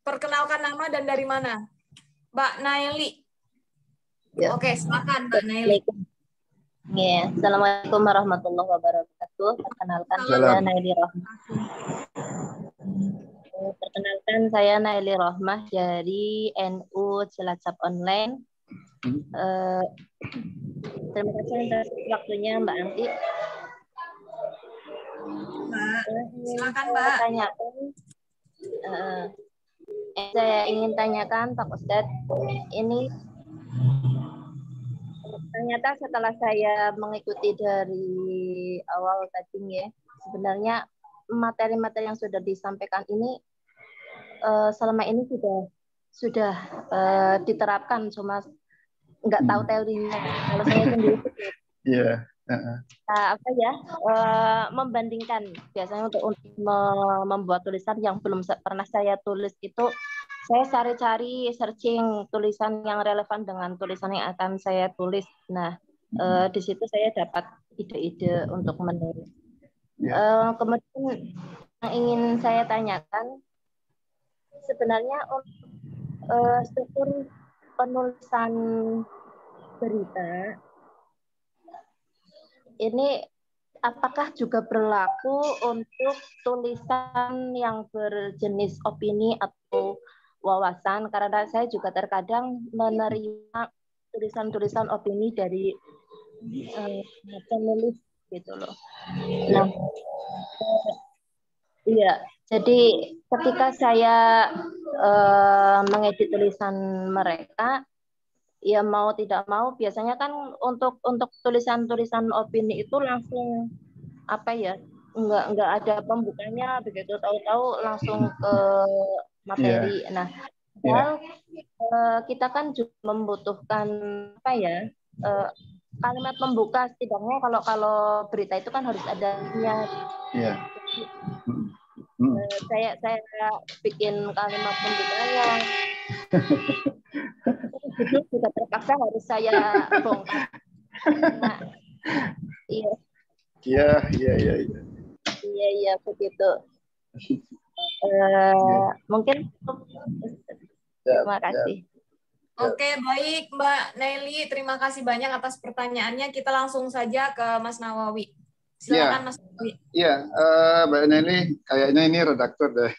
Perkenalkan nama dan dari mana, Mbak Nelly. Ya. Oke, silakan Mbak Nelly. Ya, Assalamualaikum warahmatullahi wabarakatuh. Perkenalkan saya Naili Rohmah. Perkenalkan saya Naili Rohmah dari NU Cilacap Online. Terima kasih atas waktunya Mbak Anti. Mbak. Silakan, Saya Mbak. tanyakan, saya ingin tanyakan Pak Ustadz, ini ternyata setelah saya mengikuti dari awal tadi ya, sebenarnya materi-materi yang sudah disampaikan ini selama ini sudah diterapkan, cuma nggak tahu teorinya. Kalau saya sendiri, apa ya, membandingkan biasanya untuk membuat tulisan yang belum pernah saya tulis itu, saya cari-cari searching tulisan yang relevan dengan tulisan yang akan saya tulis. Nah, di situ saya dapat ide-ide untuk menulis. Kemudian yang ingin saya tanyakan, sebenarnya struktur penulisan berita ini apakah juga berlaku untuk tulisan yang berjenis opini atau wawasan? Karena saya juga terkadang menerima tulisan-tulisan opini dari penulis gitu loh. Nah, iya. Jadi ketika saya mengedit tulisan mereka, ya mau tidak mau biasanya kan untuk tulisan-tulisan opini itu langsung apa ya, nggak ada pembukanya, begitu tahu-tahu langsung ke materi. Nah, padahal kita kan juga membutuhkan apa ya, kalimat pembuka setidaknya kalau berita itu kan harus ada niat. Saya bikin kalimat pembukanya juga terpaksa harus saya bongkar. Nah, iya begitu. Mungkin terima kasih. Oke, baik Mbak Nelly, terima kasih banyak atas pertanyaannya. Kita langsung saja ke Mas Nawawi. Silakan Mas Nawawi. Iya, Mbak Nelly, kayaknya ini redaktur deh.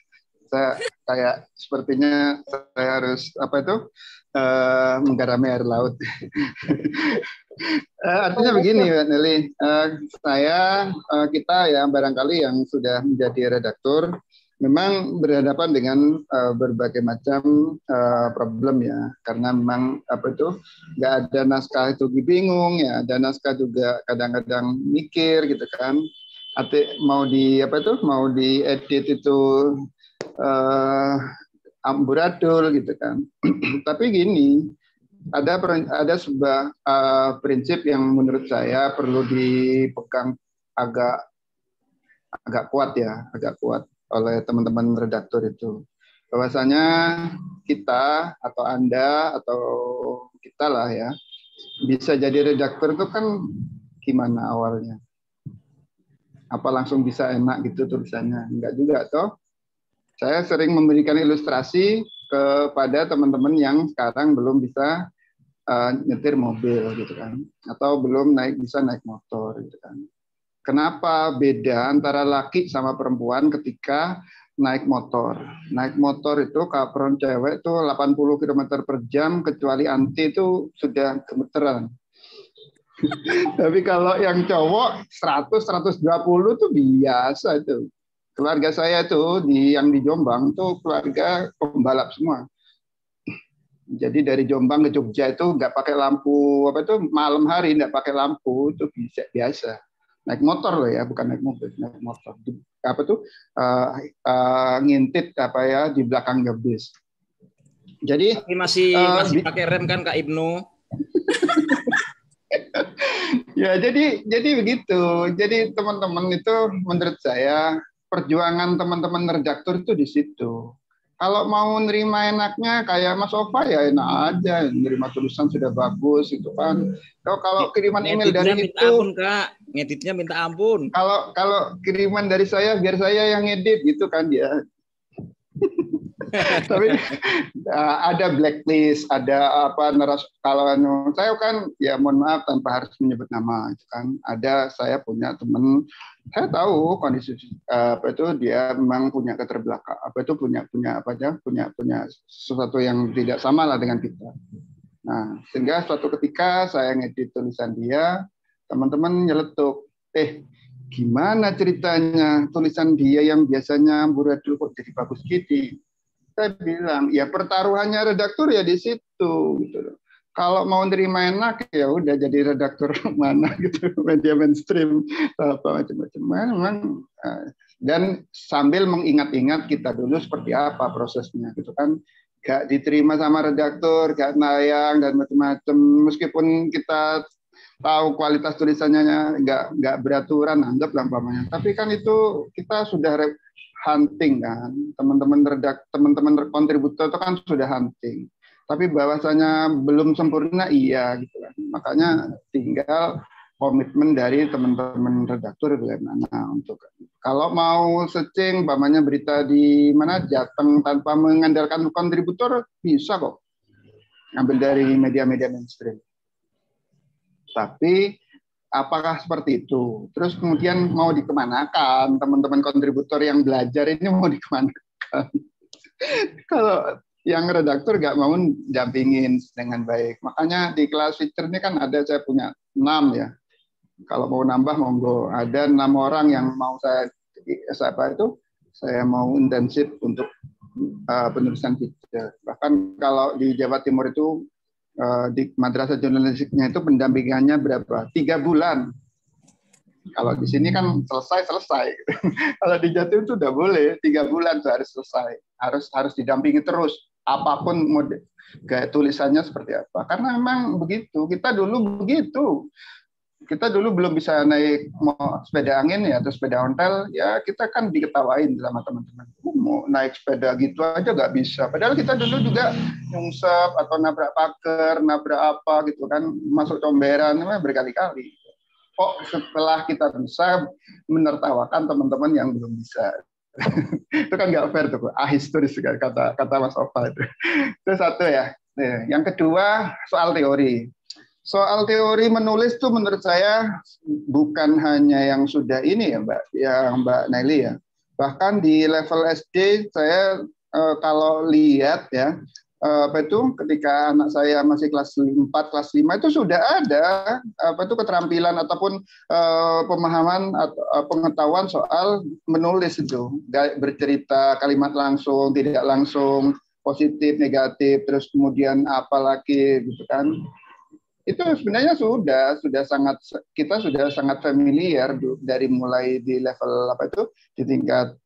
Saya kayak sepertinya saya harus menggarami air laut. Artinya begini, Mbak Nelly, kita ya barangkali yang sudah menjadi redaktur memang berhadapan dengan berbagai macam problem ya, karena memang nggak ada naskah itu bingung ya, ada naskah juga kadang-kadang mikir gitu kan, mau diedit itu amburadul gitu kan. Tapi gini, ada sebuah prinsip yang menurut saya perlu dipegang agak kuat oleh teman-teman redaktur itu, bahwasanya kita atau Anda atau kita lah ya, bisa jadi redaktur itu kan gimana awalnya? Apa langsung bisa enak gitu tulisannya? Enggak juga toh. Saya sering memberikan ilustrasi kepada teman-teman yang sekarang belum bisa nyetir mobil gitu kan, atau belum bisa naik motor gitu kan. Kenapa beda antara laki sama perempuan ketika naik motor? Naik motor itu kalau cewek itu 80 km per jam, kecuali anti itu sudah gemeteran. Tapi kalau yang cowok 100-120 itu biasa itu. Keluarga saya tuh yang di Jombang tuh keluarga pembalap semua. Jadi dari Jombang ke Jogja itu nggak pakai lampu malam hari nggak pakai lampu itu biasa. Naik motor loh ya, bukan naik mobil, naik motor. Ngintip di belakang bis. Jadi masih pakai rem kan Kak Ibnu? Ya jadi begitu. Jadi teman-teman itu menurut saya perjuangan teman-teman redaktur itu di situ. Kalau mau nerima enaknya kayak Mas Ova ya enak aja, nerima tulisan sudah bagus itu kan. Kalau kiriman email dari minta ampun, Kak. Ngeditnya minta ampun. Kalau kiriman dari saya biar saya yang ngedit gitu kan dia. Tapi ada blacklist, ada kalau saya kan ya mohon maaf tanpa harus menyebut nama itu kan. Ada saya punya teman, saya tahu kondisi dia memang punya keterbelakang, punya sesuatu yang tidak sama lah dengan kita. Nah, sehingga suatu ketika saya ngedit tulisan dia, teman-teman nyeletuk, gimana ceritanya tulisan dia yang biasanya amburadul kok jadi bagus gitu. Saya bilang, ya pertaruhannya redaktur ya di situ gitu loh. Kalau mau nerima enak ya udah jadi redaktur mana gitu, media mainstream apa macam-macam. Memang dan sambil mengingat-ingat kita dulu seperti apa prosesnya gitu kan. Gak diterima sama redaktur, gak nayang dan macam-macam. Meskipun kita tahu kualitas tulisannya nggak beraturan, anggap lampamanya. Tapi kan itu kita sudah hunting kan, teman-teman kontributor itu kan sudah hunting. Tapi bahwasanya belum sempurna iya gitu kan. Makanya tinggal komitmen dari teman-teman redaktur bagaimana untuk kalau mau searching umpamanya berita di mana Jateng tanpa mengandalkan kontributor bisa kok ngambil dari media-media mainstream. Tapi apakah seperti itu? Terus kemudian mau dikemanakan teman-teman kontributor yang belajar ini mau dikemanakan? Kalau yang redaktur nggak mau dampingin dengan baik. Makanya di kelas feature ini kan ada saya punya 6 ya. Kalau mau nambah monggo. Ada 6 orang yang mau saya mau intensif untuk penulisan feature. Bahkan kalau di Jawa Timur itu di madrasah jurnalistiknya itu pendampingannya berapa? 3 bulan. Kalau di sini kan selesai. Kalau di Jatim itu udah boleh 3 bulan tuh harus selesai. Harus didampingi terus. Apapun mode gaya tulisannya seperti apa. Karena memang begitu. Kita dulu begitu. Kita dulu belum bisa naik sepeda angin ya atau sepeda ontel, ya kita kan diketawain sama teman-teman. Mau naik sepeda gitu aja nggak bisa. Padahal kita dulu juga nyungsep atau nabrak pagar, nabrak apa gitu kan, masuk comberan berkali-kali. Kok setelah kita bisa menertawakan teman-teman yang belum bisa. Itu kan nggak fair tuh, ahistoris kata Mas Ova itu. Itu satu ya. Yang kedua soal teori. Soal teori menulis tuh menurut saya bukan hanya yang sudah ini ya Mbak Nelly ya. Bahkan di level SD saya kalau lihat ya ketika anak saya masih kelas 4, kelas 5 itu sudah ada keterampilan ataupun pemahaman atau pengetahuan soal menulis itu. Bercerita kalimat langsung, tidak langsung, positif, negatif, terus kemudian apa lagi gitu kan. Itu sebenarnya kita sudah sangat familiar dari mulai di level di tingkat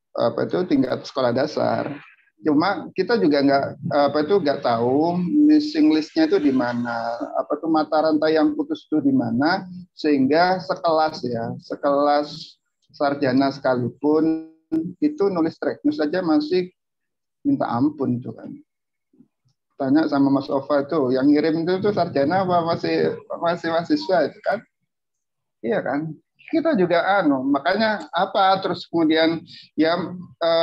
sekolah dasar. Cuma kita juga nggak tahu missing listnya itu di mana, mata rantai yang putus itu di mana, sehingga sekelas sarjana sekalipun itu nulis track news saja masih minta ampun itu kan. Tanya sama Mas Ova itu, yang ngirim itu sarjana apa masih mahasiswa itu kan? Iya kan? Kita juga makanya terus kemudian ya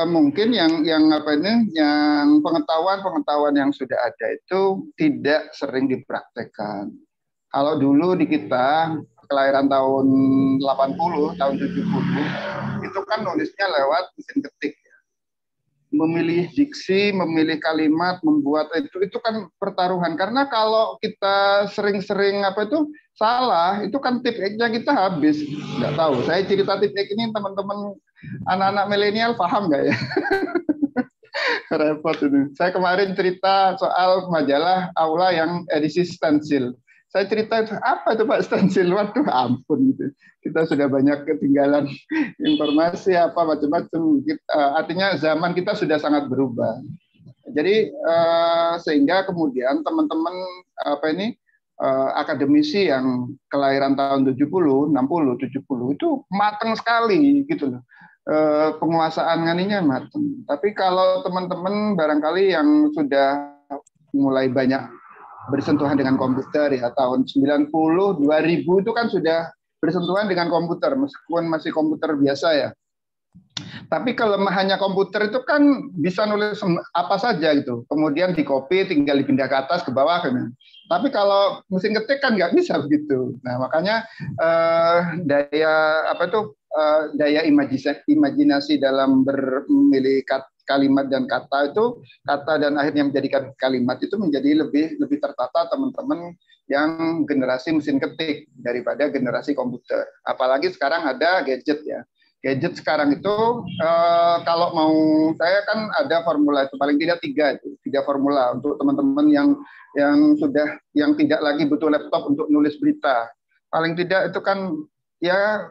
mungkin yang pengetahuan yang sudah ada itu tidak sering dipraktekkan. Kalau dulu di kita kelahiran tahun 80, tahun 70 itu kan nulisnya lewat mesin ketik. Memilih diksi, memilih kalimat, membuat itu kan pertaruhan. Karena kalau kita sering-sering salah, itu kan tip-nya kita habis. Nggak tahu. Saya cerita tip-ek ini teman-teman anak-anak milenial paham nggak ya? Repot ini. Saya kemarin cerita soal majalah Aula yang edisi stensil. Saya cerita apa itu Pak stensil? Waduh ampun gitu. Kita sudah banyak ketinggalan informasi macam-macam. Artinya zaman kita sudah sangat berubah. Jadi sehingga kemudian teman-teman akademisi yang kelahiran tahun 70, 60, 70 itu matang sekali gitu loh. Penguasaan nganinya matang. Tapi kalau teman-teman barangkali yang sudah mulai banyak bersentuhan dengan komputer ya tahun 90, 2000 itu kan sudah bersentuhan dengan komputer meskipun masih komputer biasa ya. Tapi kalau hanya komputer itu kan bisa nulis apa saja gitu. Kemudian di copy tinggal dipindah ke atas ke bawah kan. Tapi kalau mesin ketik kan nggak bisa begitu. Nah, makanya daya imajinasi dalam memilih kalimat dan kata dan akhirnya menjadikan kalimat itu menjadi lebih tertata teman-teman yang generasi mesin ketik daripada generasi komputer. Apalagi sekarang ada gadget ya. Gadget sekarang itu kalau mau, saya kan ada formula itu paling tidak tiga formula untuk teman-teman yang tidak lagi butuh laptop untuk nulis berita. Paling tidak itu kan ya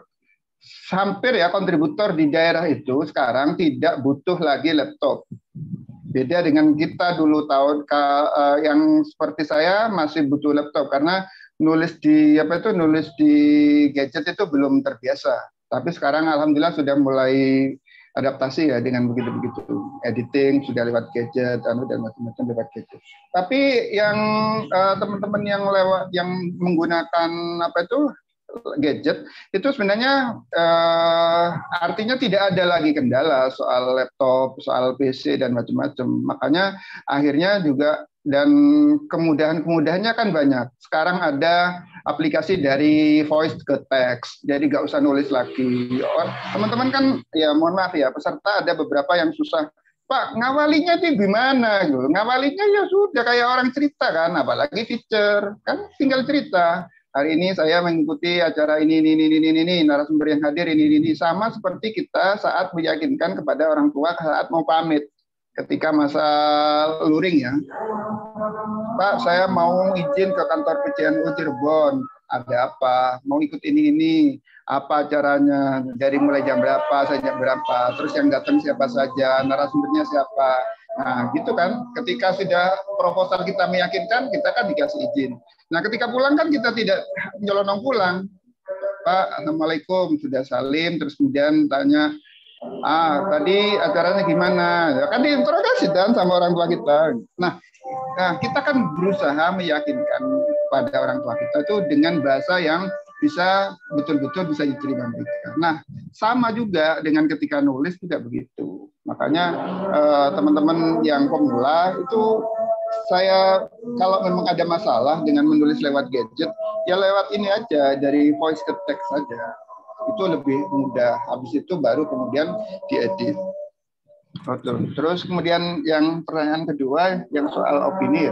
hampir ya kontributor di daerah itu sekarang tidak butuh lagi laptop. Beda dengan kita dulu yang seperti saya masih butuh laptop karena nulis di gadget itu belum terbiasa. Tapi sekarang alhamdulillah sudah mulai adaptasi ya dengan begitu-begitu. Editing sudah lewat gadget dan macam-macam lewat gadget. Tapi yang teman-teman yang menggunakan gadget itu sebenarnya artinya tidak ada lagi kendala soal laptop, soal PC dan macam-macam. Makanya akhirnya juga dan kemudahannya kan banyak. Sekarang ada aplikasi dari voice ke text, jadi nggak usah nulis lagi. Teman-teman kan ya mohon maaf ya, peserta ada beberapa yang susah. Pak, ngawalinya nih gimana? Ngawalinya ya sudah kayak orang cerita kan, apalagi feature kan tinggal cerita. Hari ini saya mengikuti acara ini, narasumber yang hadir ini, sama seperti kita saat meyakinkan kepada orang tua saat mau pamit. Ketika masa luring ya, Pak, saya mau izin ke kantor PCNU Cirebon. Ada apa? Mau ikut ini, apa acaranya? Dari mulai jam berapa, sampai jam berapa? Terus yang datang siapa saja? Narasumbernya siapa? Nah, gitu kan. Ketika sudah proposal kita meyakinkan, kita kan dikasih izin. Nah, ketika pulang kan kita tidak nyelonong pulang. Pak, Assalamualaikum, sudah salim, terus kemudian tanya, tadi acaranya gimana? Ya, kan diinterogasi dan sama orang tua kita. Nah, kita kan berusaha meyakinkan pada orang tua kita itu dengan bahasa yang bisa betul-betul bisa diterima mereka. Nah, sama juga dengan ketika nulis juga begitu. Makanya teman-teman yang pemula itu saya kalau memang ada masalah dengan menulis lewat gadget, ya lewat ini aja, dari voice ke text saja. Itu lebih mudah. Habis itu baru kemudian diedit. Terus kemudian yang pertanyaan kedua yang soal opini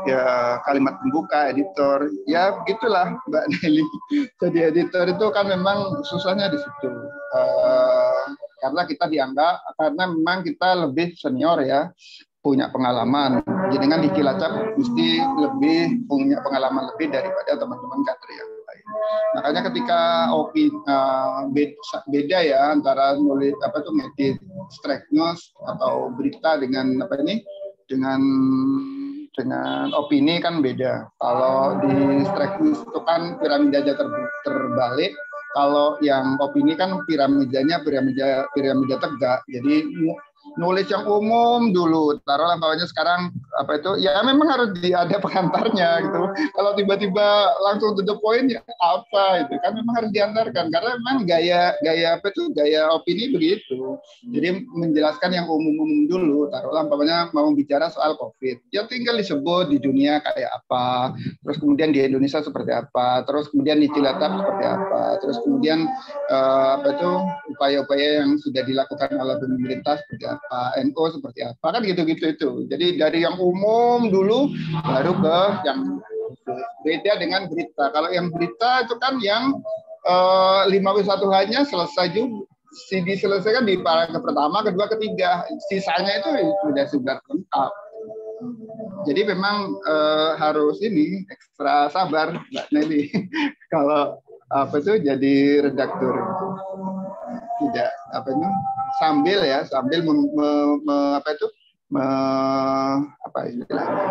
ya kalimat pembuka editor ya begitulah Mbak Nelly. Jadi editor itu kan memang susahnya di situ karena kita dianggap karena memang kita lebih senior ya, punya pengalaman. Jadi kan di Cilacap mesti lebih punya pengalaman lebih daripada teman-teman kader yang lain. Makanya ketika beda ya antara nulis ngedit strike news atau berita dengan dengan opini kan beda. Kalau di strike news itu kan piramidanya terbalik. Kalau yang opini kan piramida tegak. Jadi nulis yang umum dulu, taruhlah bawahnya sekarang ya memang harus ada pengantarnya gitu. Kalau tiba-tiba langsung to the point ya apa itu kan memang harus diantarkan karena memang gaya opini begitu. Jadi menjelaskan yang umum-umum dulu, taruhlah bawahnya mau bicara soal COVID, ya tinggal disebut di dunia kayak apa, terus kemudian di Indonesia seperti apa, terus kemudian di Cilacap seperti apa, terus kemudian upaya-upaya yang sudah dilakukan oleh pemerintah seperti apa, NU seperti apa, kan gitu-gitu itu. Jadi dari yang umum dulu baru ke yang beda dengan berita. Kalau yang berita itu kan yang 5W1H-nya selesai juga, diselesaikan di paragraf pertama, kedua, ketiga. Sisanya itu sudah lengkap. Jadi memang harus ekstra sabar Mbak Nelly kalau jadi redaktur. Tidak sambil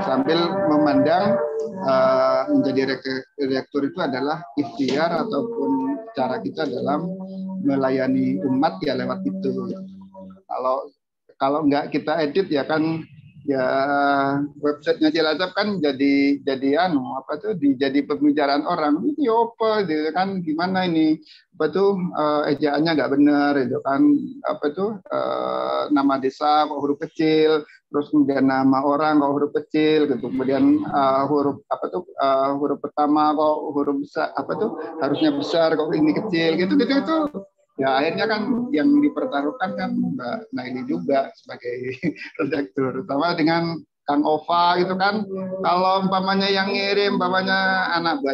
sambil memandang menjadi redaktur itu adalah ikhtiar ataupun cara kita dalam melayani umat ya lewat itu. Kalau nggak kita edit ya kan ya websitenya Cilacap kan jadi jadi pembicaraan orang ini apa gitu kan, gimana ini ejaannya nggak benar itu kan, nama desa kok huruf kecil, terus kemudian nama orang kok huruf kecil gitu, kemudian huruf pertama kok huruf besar harusnya besar kok ini kecil gitu itu. Ya akhirnya kan yang dipertaruhkan kan Mbak Naili juga sebagai redaktur, sama dengan Kang Ova gitu kan. Kalau umpamanya yang ngirim, umpamanya anak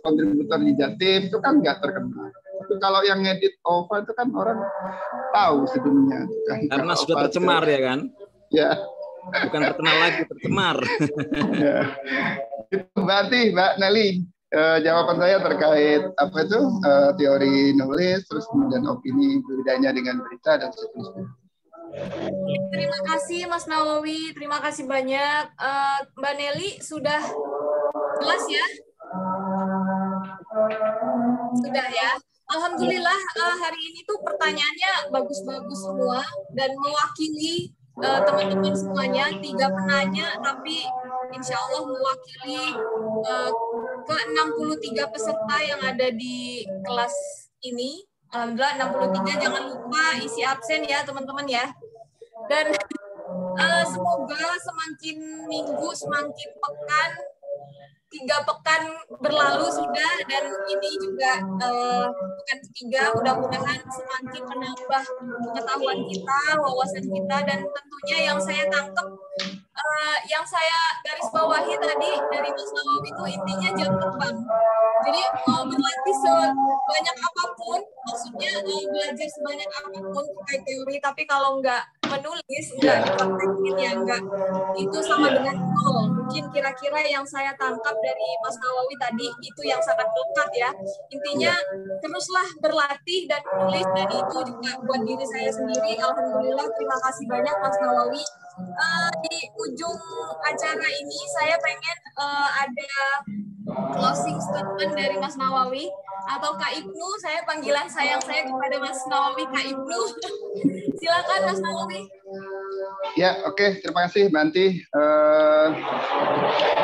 kontributor di Jatim itu kan nggak terkenal. Tapi kalau yang ngedit Ova itu kan orang tahu sedunia. Karena sudah tercemar ya kan? Ya. Bukan terkenal lagi, tercemar. Ya. Itu berarti Mbak Nelly. Jawaban saya terkait teori nulis, terus kemudian opini, bedanya dengan berita dan seterusnya. Terima kasih Mas Nawawi, terima kasih banyak. Mbak Nelly sudah jelas ya? Sudah ya. Alhamdulillah hari ini tuh pertanyaannya bagus-bagus semua dan mewakili teman-teman semuanya, 3 penanya, tapi insya Allah mewakili ke 63 peserta yang ada di kelas ini. Alhamdulillah 63, jangan lupa isi absen ya teman-teman ya. Dan semoga semakin minggu, semakin pekan, 3 pekan berlalu sudah, dan ini juga pekan ketiga, mudah-mudahan semakin menambah pengetahuan kita, wawasan kita, dan tentunya yang saya tangkap, yang saya garis bawahi tadi dari Mas Nawawi itu intinya jam terbang. Jadi mau berlatih sebanyak apapun, maksudnya belajar sebanyak apapun terkait teori, tapi kalau nggak menulis, nggak dipraktekin ya, nggak, itu sama dengan nol. Mungkin kira-kira yang saya tangkap dari Mas Nawawi tadi itu yang sangat lekat ya. Intinya teruslah berlatih dan menulis, dan itu juga buat diri saya sendiri. Alhamdulillah, terima kasih banyak Mas Nawawi. Di ujung acara ini saya pengen ada closing statement dari Mas Nawawi atau Kak Ibnu. Saya panggilan sayang saya kepada Mas Nawawi Kak Ibnu. Silakan Mas Nawawi. Ya, oke. Terima kasih Mbak Anti.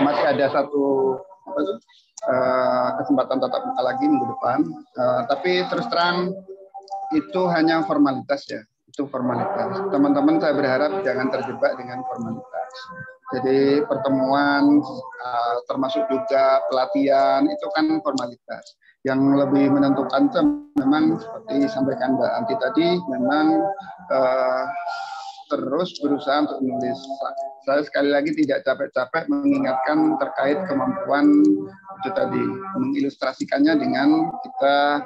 Masih ada satu kesempatan tatap muka lagi minggu depan. Tapi terus terang itu hanya formalitas ya. Itu formalitas. Teman-teman saya berharap jangan terjebak dengan formalitas. Jadi pertemuan termasuk juga pelatihan itu kan formalitas. Yang lebih menentukan itu memang seperti disampaikan Mbak Anti tadi, memang terus berusaha untuk menulis. Saya sekali lagi tidak capek-capek mengingatkan terkait kemampuan itu tadi, mengilustrasikannya dengan kita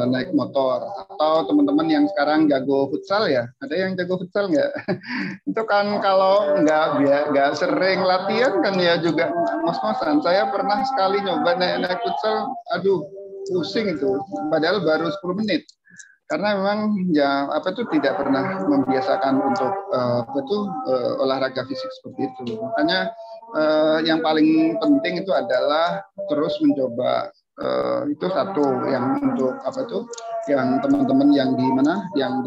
naik motor, atau teman-teman yang sekarang jago futsal ya, ada yang jago futsal nggak? Itu kan kalau nggak sering latihan kan ya juga ngos-ngosan. Saya pernah sekali nyoba naik futsal, aduh pusing itu, padahal baru 10 menit. Karena memang ya tidak pernah membiasakan untuk olahraga fisik seperti itu. Makanya yang paling penting itu adalah terus mencoba. Itu satu yang untuk yang teman-teman yang di mana, yang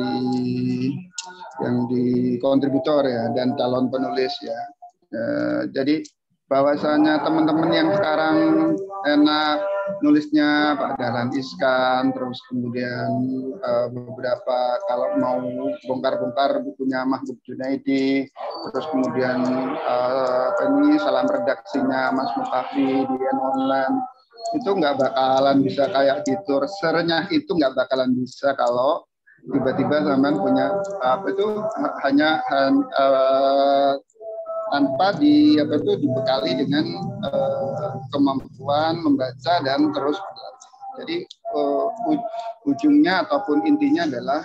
di kontributor ya, dan calon penulis ya. Jadi bahwasanya teman-teman yang sekarang enak nulisnya Pak Dahlan Iskan, terus kemudian beberapa kalau mau bongkar-bongkar bukunya Mahbub Junaidi, terus kemudian salam redaksinya Mas Mutafi di online, itu nggak bakalan bisa kayak gitu. Research-nya itu nggak bakalan bisa kalau tiba-tiba sampean punya hanya tanpa dibekali dengan kemampuan membaca dan terus berlatih. Jadi ujungnya ataupun intinya adalah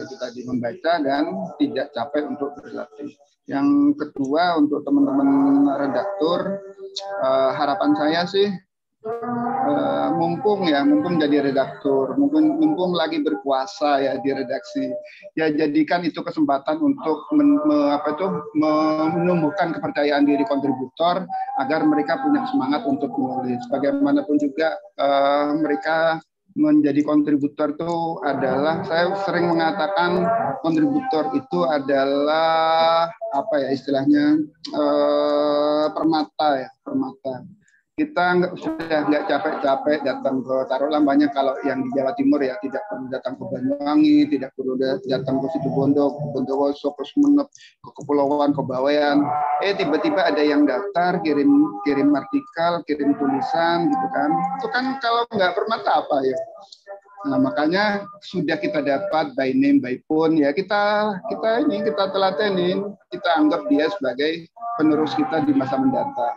itu tadi, membaca dan tidak capek untuk berlatih. Yang kedua, untuk teman-teman redaktur, harapan saya sih mumpung jadi redaktur, mumpung lagi berkuasa ya di redaksi, ya jadikan itu kesempatan untuk menumbuhkan kepercayaan diri kontributor agar mereka punya semangat untuk menulis. Bagaimanapun juga mereka menjadi kontributor itu adalah, saya sering mengatakan kontributor itu adalah istilahnya permata. Kita sudah nggak capek-capek datang ke, taruhlah banyak kalau yang di Jawa Timur ya, tidak perlu datang ke Banyuwangi, tidak perlu datang ke Situbondo, ke Bondowoso, ke Sumeneb, ke Kepulauan, ke Bawean. Tiba-tiba ada yang daftar, kirim artikel, kirim tulisan gitu kan. Itu kan kalau nggak permata apa ya? Nah, makanya sudah kita dapat by name by phone ya, kita telatenin, kita anggap dia sebagai penerus kita di masa mendatang.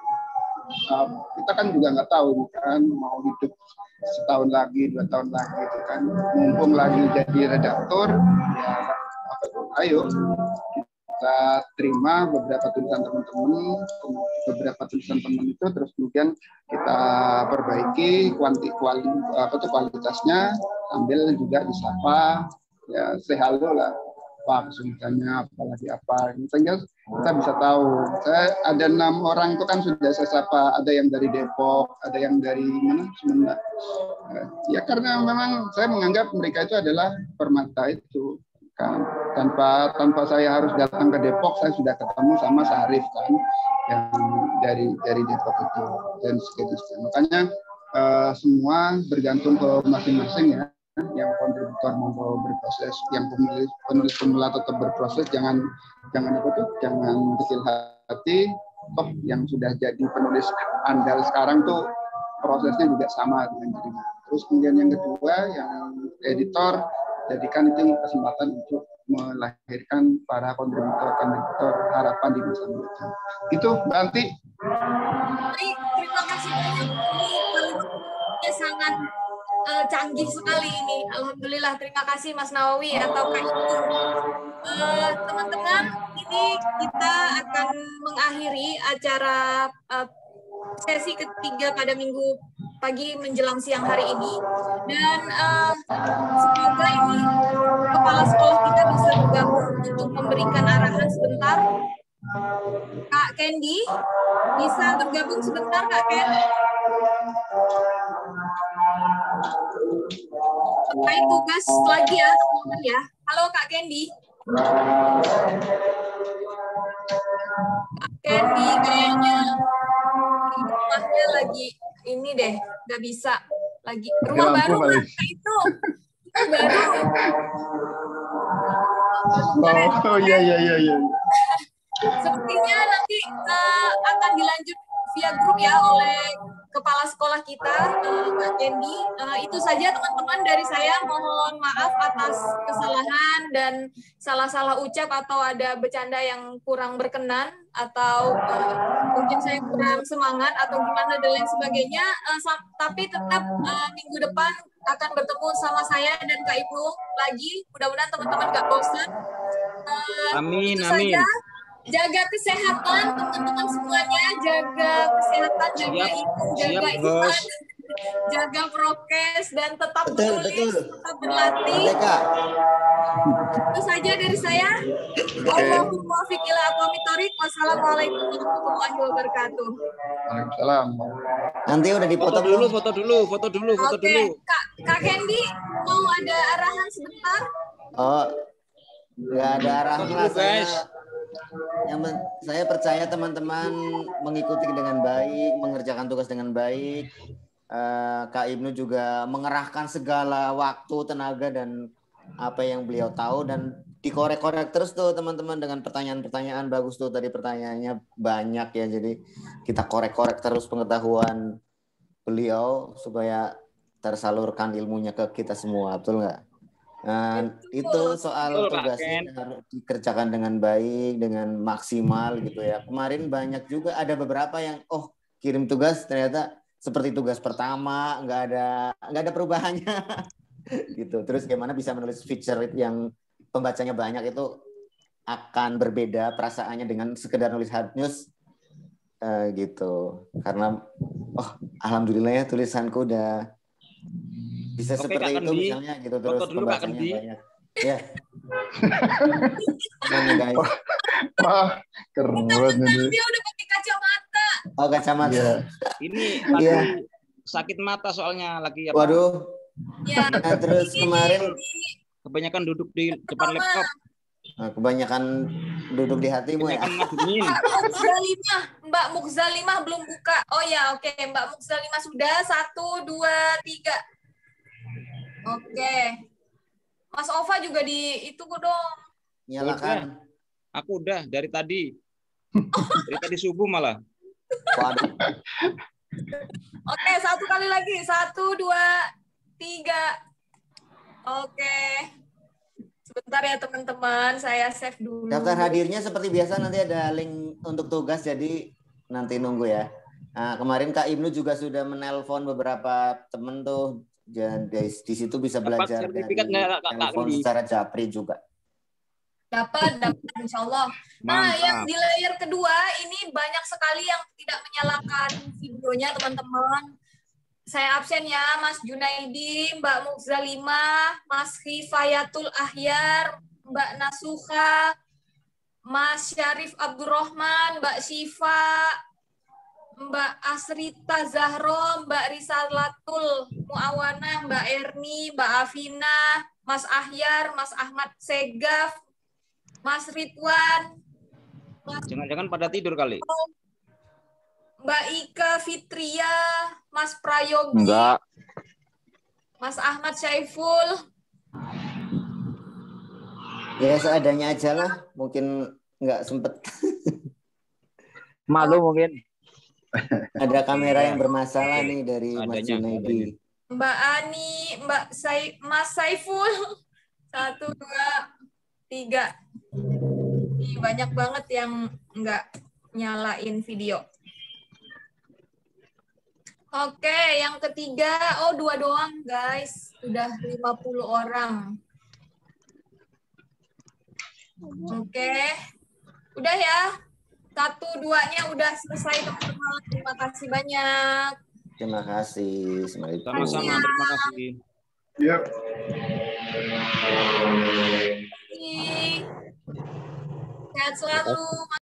Kita kan juga nggak tahu kan mau hidup setahun lagi, 2 tahun lagi itu kan, mumpung lagi jadi redaktor ya, ayo kita terima beberapa tulisan teman-teman, beberapa tulisan teman itu terus kemudian kita perbaiki kualitasnya sambil juga disapa ya, sehalo lah apa kesulitannya, apalagi apa, sehingga kita bisa tahu. Saya ada 6 orang itu kan sudah saya sapa, ada yang dari Depok, ada yang dari mana, Sumedang. Ya karena memang saya menganggap mereka itu adalah permata itu kan. Tanpa saya harus datang ke Depok, saya sudah ketemu sama Sarif kan, yang dari Depok itu dan seterusnya. Makanya semua bergantung ke masing-masing ya. Yang kontributor mau berproses, yang penulis pemula tetap berproses, jangan kecil hati. Toh yang sudah jadi penulis andal sekarang tuh prosesnya juga sama dengan dirinya. Terus kemudian yang kedua, yang editor, jadikan itu kesempatan untuk melahirkan para kontributor harapan di masa mendatang. Itu berarti. Terima kasih banyak. Ini sangat canggih sekali ini. Alhamdulillah, terima kasih Mas Nawawi atau Kak Ibu. Teman-teman, ini kita akan mengakhiri acara sesi ketiga pada minggu pagi menjelang siang hari ini, dan semoga ini kepala sekolah kita bisa bergabung untuk memberikan arahan sebentar. Kak Candy, bisa bergabung sebentar Kak Ken? Terkait tugas lagi ya teman-teman ya. Halo Kak Candy. Kak Candy kayaknya rumahnya lagi ini deh, nggak bisa lagi. Rumah baru Kak, itu baru. Oh iya. Sepertinya nanti akan dilanjut via grup ya oleh kepala sekolah kita, Mbak Candy. Itu saja teman-teman dari saya. Mohon maaf atas kesalahan dan salah-salah ucap atau ada bercanda yang kurang berkenan atau mungkin saya kurang semangat atau gimana dan lain sebagainya. Tapi tetap minggu depan akan bertemu sama saya dan Kak Ibnu lagi. Mudah-mudahan teman-teman nggak bosan. Amin, itu amin. saja. Jaga kesehatan teman-teman semuanya, jaga kesehatan, jaga imun, jaga iman, jaga prokes, dan tetap menulis, tetap berlatih. Itu saja dari saya. Allahumma muwaffiq ila aqwamit thoriq. Wassalamualaikum warahmatullahi wabarakatuh. Waalaikumsalam. Nanti udah dipoto foto dulu. Oke, Kak Candy mau ada arahan sebentar? Oh, nggak ada arahan lah. Saya percaya teman-teman mengikuti dengan baik, mengerjakan tugas dengan baik. Kak Ibnu juga mengerahkan segala waktu, tenaga, dan apa yang beliau tahu, dan dikorek-korek terus tuh teman-teman dengan pertanyaan-pertanyaan. Bagus tuh tadi pertanyaannya banyak ya, jadi kita korek-korek terus pengetahuan beliau supaya tersalurkan ilmunya ke kita semua, betul nggak? Nah, itu soal tugasnya harus dikerjakan dengan baik, dengan maksimal gitu ya. Kemarin banyak juga, ada beberapa yang kirim tugas ternyata seperti tugas pertama, nggak ada perubahannya gitu. Terus gimana bisa menulis feature yang pembacanya banyak, itu akan berbeda perasaannya dengan sekedar nulis hard news gitu. Karena alhamdulillah ya tulisanku udah bisa seperti itu misalnya gitu, terus pembacanya banyak. Ya. Mana guys? Wah, keren banget ini. Dia udah pakai kacamata. Oh, kacamata. Yeah. Ini sakit mata soalnya lagi apa? Waduh. Ya. Nah, terus kemarin kebanyakan duduk di depan laptop. Nah, kebanyakan duduk di hatimu ya. Mbak Mukzalimah belum buka. Oh ya, oke. Mbak Mukzalimah sudah 1, 2, 3. Oke. Mas Ova juga di itu dong. Nyalakan. Aku udah dari tadi. Dari tadi subuh malah. Waduh. Oke, 1 kali lagi. 1, 2, 3. Oke. Sebentar ya teman-teman, saya save dulu. Daftar hadirnya seperti biasa nanti ada link untuk tugas, jadi nanti nunggu ya. Nah, kemarin Kak Ibnu juga sudah menelpon beberapa temen tuh, dan di situ bisa belajar dari telepon secara japri juga. Dapat insya Allah. Nah, yang di layer kedua ini banyak sekali yang tidak menyalakan videonya teman-teman. Saya absen ya, Mas Junaidi, Mbak Mukzalimah, Mas Hifayatul Ahyar, Mbak Nasuha, Mas Syarif Abdurrahman, Mbak Syifa, Mbak Asrita Zahro, Mbak Risalatul Muawana, Mbak Erni, Mbak Afina, Mas Ahyar, Mas Ahmad Segaf, Mas Ridwan. Jangan-jangan pada tidur kali. Mbak Ika Fitria, Mas Prayogi, Enggak. Mas Ahmad Syaiful. Ya seadanya aja lah, mungkin nggak sempet. Malu mungkin. Ada kamera yang bermasalah nih dari Mas Junaidi. Mbak Ani, Mas Saiful. 1, 2, 3. Ih, banyak banget yang nggak nyalain video. Oke, yang ketiga, 2 doang guys. Udah 50 orang. Oke. Udah ya. 1, 2-nya udah selesai teman-teman. Terima kasih banyak. Terima kasih. Sama-sama, terima kasih. Yuk. Sehat selalu.